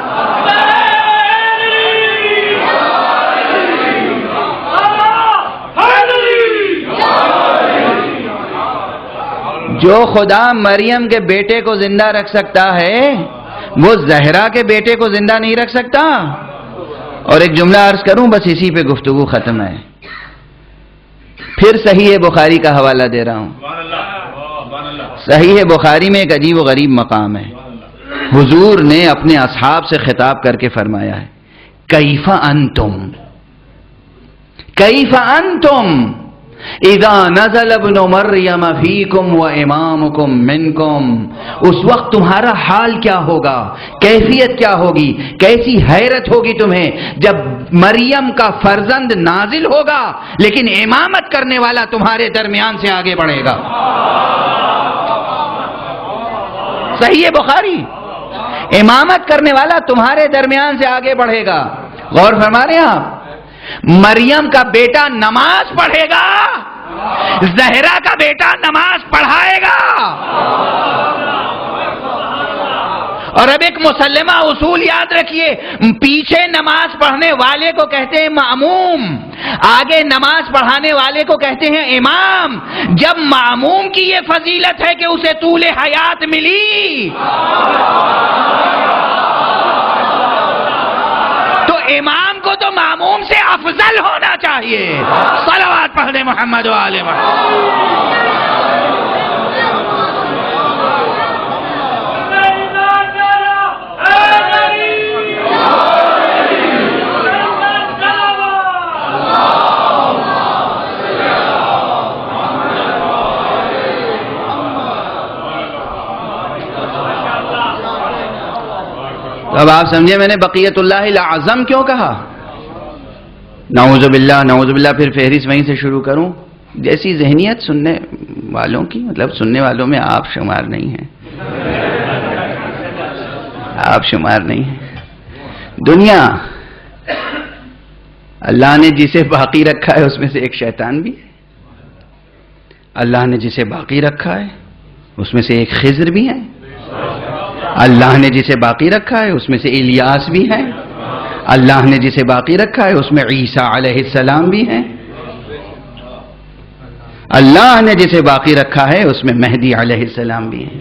جو خدا مریم کے بیٹے کو زندہ رکھ سکتا ہے وہ زہرا کے بیٹے کو زندہ نہیں رکھ سکتا. اور ایک جملہ عرض کروں، بس اسی پہ گفتگو ختم ہے. پھر صحیح بخاری کا حوالہ دے رہا ہوں. صحیح بخاری میں ایک عجیب و غریب مقام ہے. حضور نے اپنے اصحاب سے خطاب کر کے فرمایا ہے، کیف انتم، کیف انتم اذا نزل ابن مریم فیکم و امامکم منکم، اس وقت تمہارا حال کیا ہوگا، کیفیت کیا ہوگی، کیسی حیرت ہوگی تمہیں جب مریم کا فرزند نازل ہوگا لیکن امامت کرنے والا تمہارے درمیان سے آگے بڑھے گا۔ صحیح بخاری، امامت کرنے والا تمہارے درمیان سے آگے بڑھے گا۔ غور فرما رہے ہیں آپ، مریم کا بیٹا نماز پڑھے گا، زہرا کا بیٹا نماز پڑھائے گا۔ اور اب ایک مسلمہ اصول یاد رکھیے، پیچھے نماز پڑھنے والے کو کہتے ہیں معموم، آگے نماز پڑھانے والے کو کہتے ہیں امام۔ جب معموم کی یہ فضیلت ہے کہ اسے طول حیات ملی، تو امام کو تو معموم سے افضل ہونا چاہیے۔ صلوات پڑھ دیں محمد و آل محمد۔ اب آپ سمجھے میں نے بقیت اللہ الاعظم کیوں کہا؟ نعوذ باللہ نعوذ باللہ، پھر فہرست وہیں سے شروع کروں۔ جیسی ذہنیت سننے والوں کی، مطلب سننے والوں میں آپ شمار نہیں ہیں، آپ شمار نہیں ہیں۔ دنیا اللہ نے جسے باقی رکھا ہے اس میں سے ایک شیطان بھی ہے، اللہ نے جسے باقی رکھا ہے اس میں سے ایک خضر بھی ہے، اللہ نے جسے باقی رکھا ہے اس میں سے الیاس بھی ہے، اللہ نے جسے باقی رکھا ہے اس میں عیسیٰ علیہ السلام بھی ہیں، اللہ نے جسے باقی رکھا ہے اس میں مہدی علیہ السلام بھی ہیں۔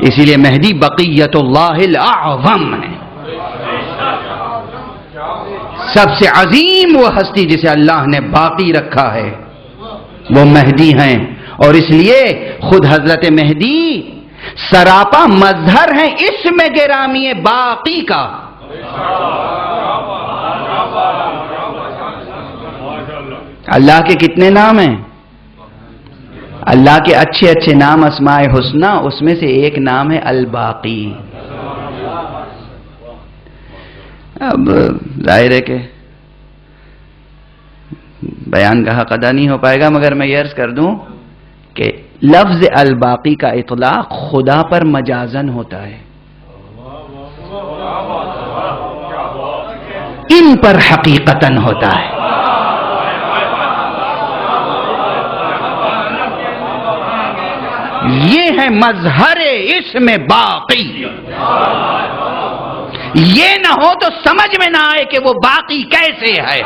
اسی لیے مہدی بقیت اللہ الاعظم ہے، سب سے عظیم وہ ہستی جسے اللہ نے باقی رکھا ہے وہ مہدی ہیں۔ اور اس لیے خود حضرت مہدی سراپا مظہر ہیں اسم گرامی باقی کا۔ اللہ کے کتنے نام ہیں؟ اللہ کے اچھے اچھے نام اسماء حسنہ، اس میں سے ایک نام ہے الباقی۔ اب ظاہر ہے کہ بیان کا حق ادا نہیں ہو پائے گا، مگر میں یہ عرض کر دوں کہ لفظ الباقی کا اطلاق خدا پر مجازن ہوتا ہے، ان پر حقیقتاً ہوتا ہے۔ یہ ہے مظہر اسم باقی۔ یہ نہ ہو تو سمجھ میں نہ آئے کہ وہ باقی کیسے ہے۔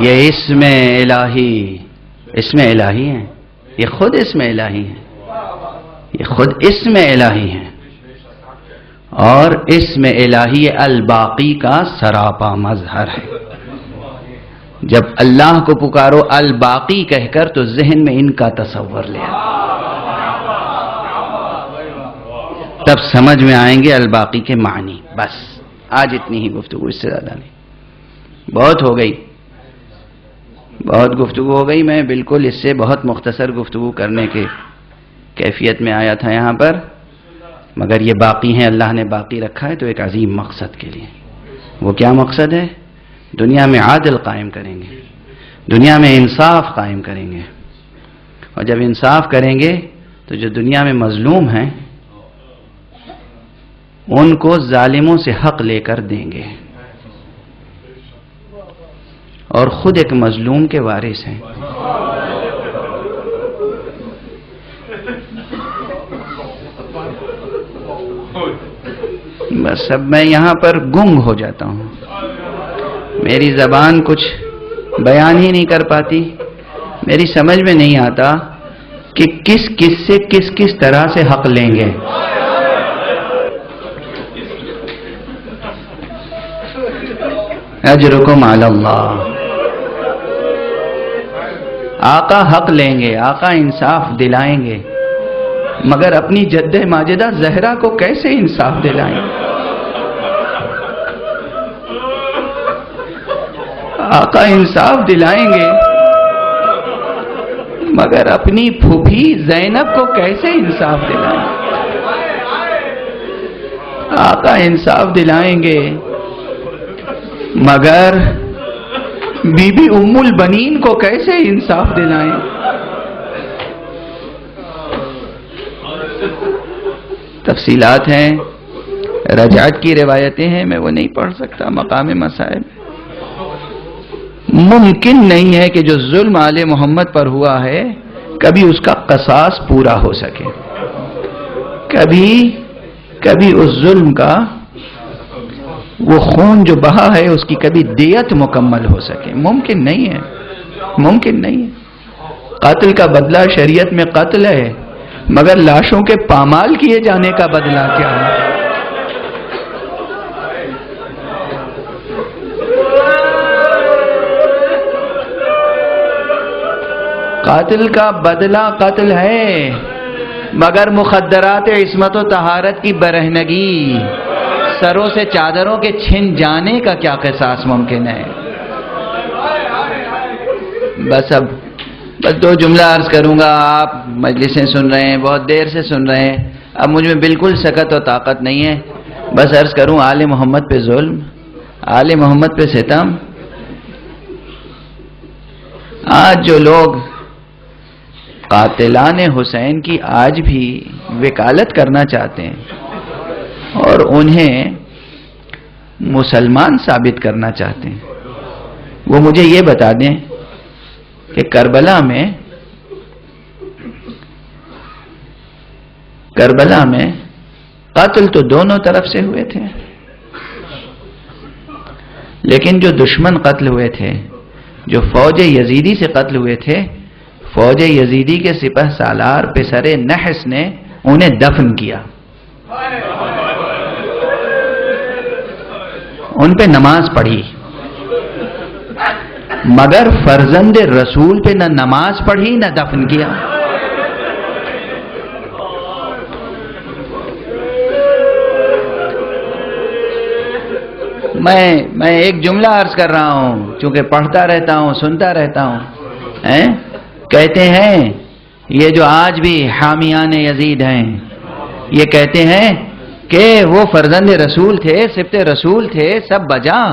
یہ اسم الہی ہیں، یہ خود اسم الہی ہیں، یہ خود اسم الہی ہیں، اور اسم الہی الباقی کا سراپا مظہر ہے۔ جب اللہ کو پکارو الباقی کہہ کر تو ذہن میں ان کا تصور لے تب سمجھ میں آئیں گے الباقی کے معنی۔ بس آج اتنی ہی گفتگو، اس سے زیادہ نہیں، بہت ہو گئی، بہت گفتگو ہو گئی۔ میں بالکل اس سے بہت مختصر گفتگو کرنے کے کیفیت میں آیا تھا یہاں پر، مگر یہ باقی ہیں، اللہ نے باقی رکھا ہے تو ایک عظیم مقصد کے لیے۔ وہ کیا مقصد ہے؟ دنیا میں عادل قائم کریں گے، دنیا میں انصاف قائم کریں گے، اور جب انصاف کریں گے تو جو دنیا میں مظلوم ہیں ان کو ظالموں سے حق لے کر دیں گے، اور خود ایک مظلوم کے وارث ہیں۔ بس اب میں یہاں پر گنگ ہو جاتا ہوں، میری زبان کچھ بیان ہی نہیں کر پاتی، میری سمجھ میں نہیں آتا کہ کس کس سے کس کس طرح سے حق لیں گے. اجرکم علی اللہ. آقا حق لیں گے، آقا انصاف دلائیں گے، مگر اپنی جد ماجدہ زہرا کو کیسے انصاف دلائیں؟ آقا انصاف دلائیں گے مگر اپنی پھوپھی زینب کو کیسے انصاف دلائیں؟ آقا انصاف دلائیں گے مگر بی بی ام البنین کو کیسے انصاف دلائیں؟ تفصیلات ہیں، رجعت کی روایتیں ہیں، میں وہ نہیں پڑھ سکتا. مقام مسائل ممکن نہیں ہے کہ جو ظلم آل محمد پر ہوا ہے کبھی اس کا قصاص پورا ہو سکے، کبھی اس ظلم کا وہ خون جو بہا ہے اس کی کبھی دیت مکمل ہو سکے. ممکن نہیں ہے، ممکن نہیں ہے. قتل کا بدلہ شریعت میں قتل ہے، مگر لاشوں کے پامال کیے جانے کا بدلہ کیا ہے؟ قاتل کا بدلہ قتل ہے، مگر مخدرات عصمت و طہارت کی برہنگی، سروں سے چادروں کے چھن جانے کا کیا قصاص ممکن ہے؟ بس دو جملہ عرض کروں گا. آپ مجلسیں سن رہے ہیں، بہت دیر سے سن رہے ہیں، اب مجھ میں بالکل سکت و طاقت نہیں ہے. بس عرض کروں، آل محمد پہ ظلم، آل محمد پہ ستم. آج جو لوگ قاتلان حسین کی آج بھی وکالت کرنا چاہتے ہیں اور انہیں مسلمان ثابت کرنا چاہتے ہیں، وہ مجھے یہ بتا دیں کہ کربلا میں قتل تو دونوں طرف سے ہوئے تھے، لیکن جو دشمن قتل ہوئے تھے، جو فوج یزیدی سے قتل ہوئے تھے، فوج یزیدی کے سپہ سالار پسر نحس نے انہیں دفن کیا، ان پہ نماز پڑھی، مگر فرزند رسول پہ نہ نماز پڑھی نہ دفن کیا. میں ایک جملہ عرض کر رہا ہوں، چونکہ پڑھتا رہتا ہوں، سنتا رہتا ہوں. کہتے ہیں یہ جو آج بھی حامیان یزید ہیں، یہ کہتے ہیں کہ وہ فرزند رسول تھے، سبط رسول تھے، سب بجا،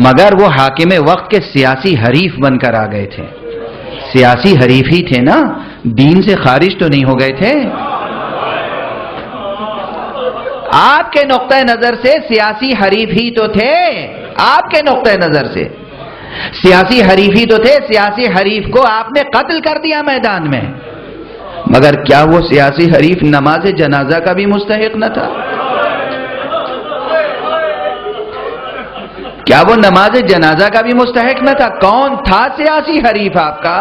مگر وہ حاکم وقت کے سیاسی حریف بن کر آ گئے تھے. سیاسی حریف ہی تھے نا، دین سے خارج تو نہیں ہو گئے تھے. آپ کے نقطہ نظر سے سیاسی حریف ہی تو تھے، آپ کے نقطہ نظر سے سیاسی حریف ہی تو تھے. سیاسی حریف کو آپ نے قتل کر دیا میدان میں، مگر کیا وہ سیاسی حریف نماز جنازہ کا بھی مستحق نہ تھا؟ کیا وہ نماز جنازہ کا بھی مستحق نہ تھا؟ کون تھا سیاسی حریف آپ کا؟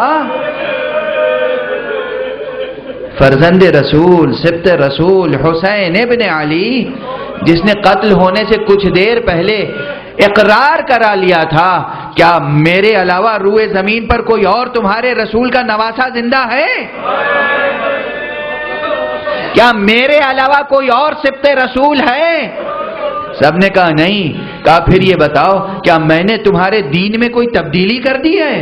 فرزند رسول، سبط رسول حسین ابن علی، جس نے قتل ہونے سے کچھ دیر پہلے اقرار کرا لیا تھا، کیا میرے علاوہ روئے زمین پر کوئی اور تمہارے رسول کا نواسہ زندہ ہے؟ کیا میرے علاوہ کوئی اور سبط رسول ہے؟ سب نے کہا نہیں. کہا پھر یہ بتاؤ، کیا میں نے تمہارے دین میں کوئی تبدیلی کر دی ہے؟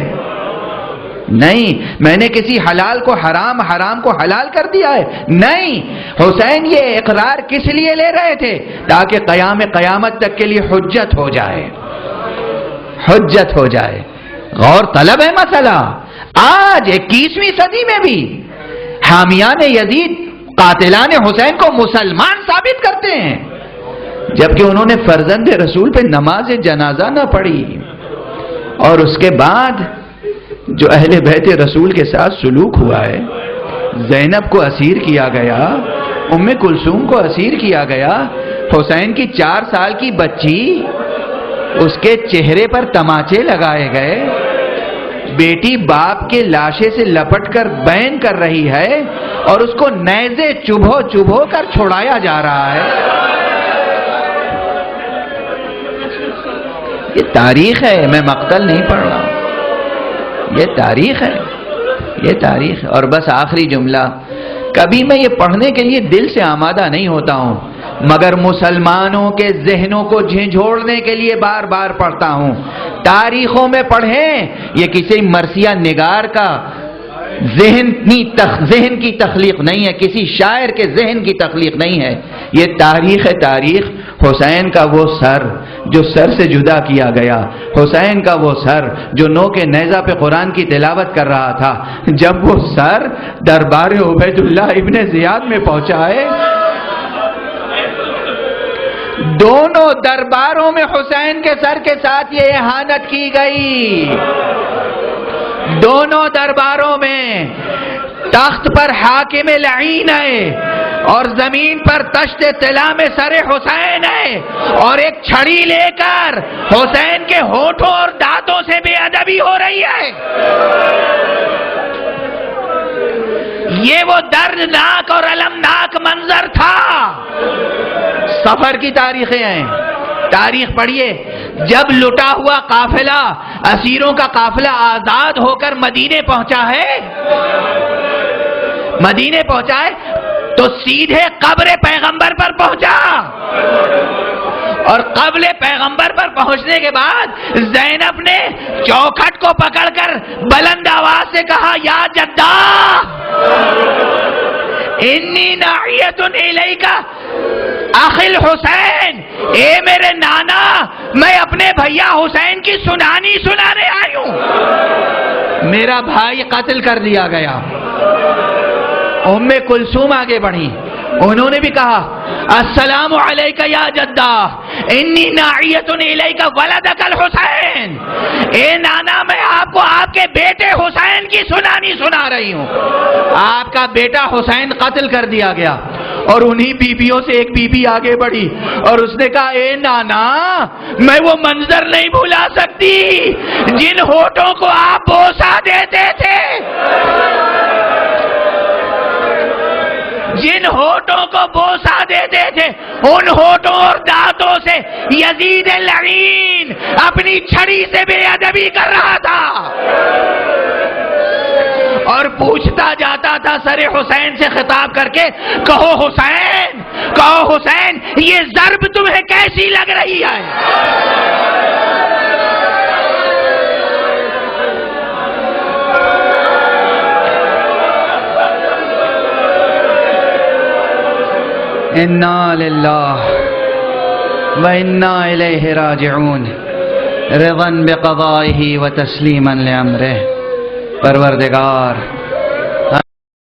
نہیں. میں نے کسی حلال کو حرام، حرام کو حلال کر دیا ہے؟ نہیں. حسین یہ اقرار کس لیے لے رہے تھے؟ تاکہ قیامت تک کے لیے حجت ہو جائے، حجت ہو جائے. غور طلب ہے مسئلہ. آج 21ویں صدی میں بھی حامیان یزید قاتلان حسین کو مسلمان ثابت کرتے ہیں، جبکہ انہوں نے فرزند رسول پہ نماز جنازہ نہ پڑھی. اور اس کے بعد جو اہل بیت رسول کے ساتھ سلوک ہوا ہے، زینب کو اسیر کیا گیا، ام کلثوم کو اسیر کیا گیا، حسین کی 4 سال کی بچی، اس کے چہرے پر تماچے لگائے گئے، بیٹی باپ کے لاشے سے لپٹ کر بین کر رہی ہے اور اس کو نیزے چبھو چبھو کر چھڑایا جا رہا ہے. یہ تاریخ ہے، میں مقتل نہیں پڑھ رہا ہوں، یہ تاریخ ہے، یہ تاریخ ہے. اور بس آخری جملہ، کبھی میں یہ پڑھنے کے لیے دل سے آمادہ نہیں ہوتا ہوں، مگر مسلمانوں کے ذہنوں کو جھنجھوڑنے کے لیے بار بار پڑھتا ہوں. تاریخوں میں پڑھیں، یہ کسی مرثیہ نگار کا ذہن کی تخلیق نہیں ہے، کسی شاعر کے ذہن کی تخلیق نہیں ہے. یہ تاریخ ہے. تاریخ حسین کا وہ سر جو سر سے جدا کیا گیا، حسین کا وہ سر جو نو کے نیزہ پہ قرآن کی تلاوت کر رہا تھا، جب وہ سر دربار عبید اللہ ابن زیاد میں پہنچا ہے. دونوں درباروں میں حسین کے سر کے ساتھ یہ اہانت کی گئی. دونوں درباروں میں تخت پر حاکم لعین ہے اور زمین پر تشت طلا میں سر حسین ہے، اور ایک چھڑی لے کر حسین کے ہونٹوں اور دانتوں سے بے ادبی ہو رہی ہے. یہ وہ دردناک اور المناک منظر تھا. سفر کی تاریخیں ہیں، تاریخ پڑھیے. جب لٹا ہوا قافلہ، اسیروں کا قافلہ آزاد ہو کر مدینے پہنچا ہے، تو سیدھے قبر پیغمبر پر پہنچا، اور قبر پیغمبر پر پہنچنے کے بعد زینب نے چوکھٹ کو پکڑ کر بلند آواز سے کہا، یا جدہ انی ناعیۃ الیک اخی الحسین، اے میرے نانا، میں اپنے بھیا حسین کی سنانے آئی ہوں. میرا بھائی قتل کر دیا گیا. ام کلثوم آگے بڑھی، انہوں نے بھی کہا، السلام علیک یا جدہ انی ناعیۃ الیک ولدک الحسین، اے نانا، میں آپ کو آپ کے بیٹے حسین کی سنا رہی ہوں. آپ کا بیٹا حسین قتل کر دیا گیا. اور انہی بیبیوں سے ایک بیوی آگے بڑھی اور اس نے کہا، اے نانا، میں وہ منظر نہیں بھلا سکتی جن ہونٹوں کو آپ بوسہ دیتے تھے، جن ہونٹوں کو بوسہ دیتے تھے، ان ہونٹوں اور دانتوں سے یزید لعین اپنی چھڑی سے بے ادبی کر رہا تھا. اور پوچھتا جاتا تھا سر حسین سے خطاب کر کے، کہو حسین، یہ ضرب تمہیں کیسی لگ رہی ہے؟ انا للہ و انا الیہ راجعون، رضا بقضائہ و تسلیما لامرہ. پروردگار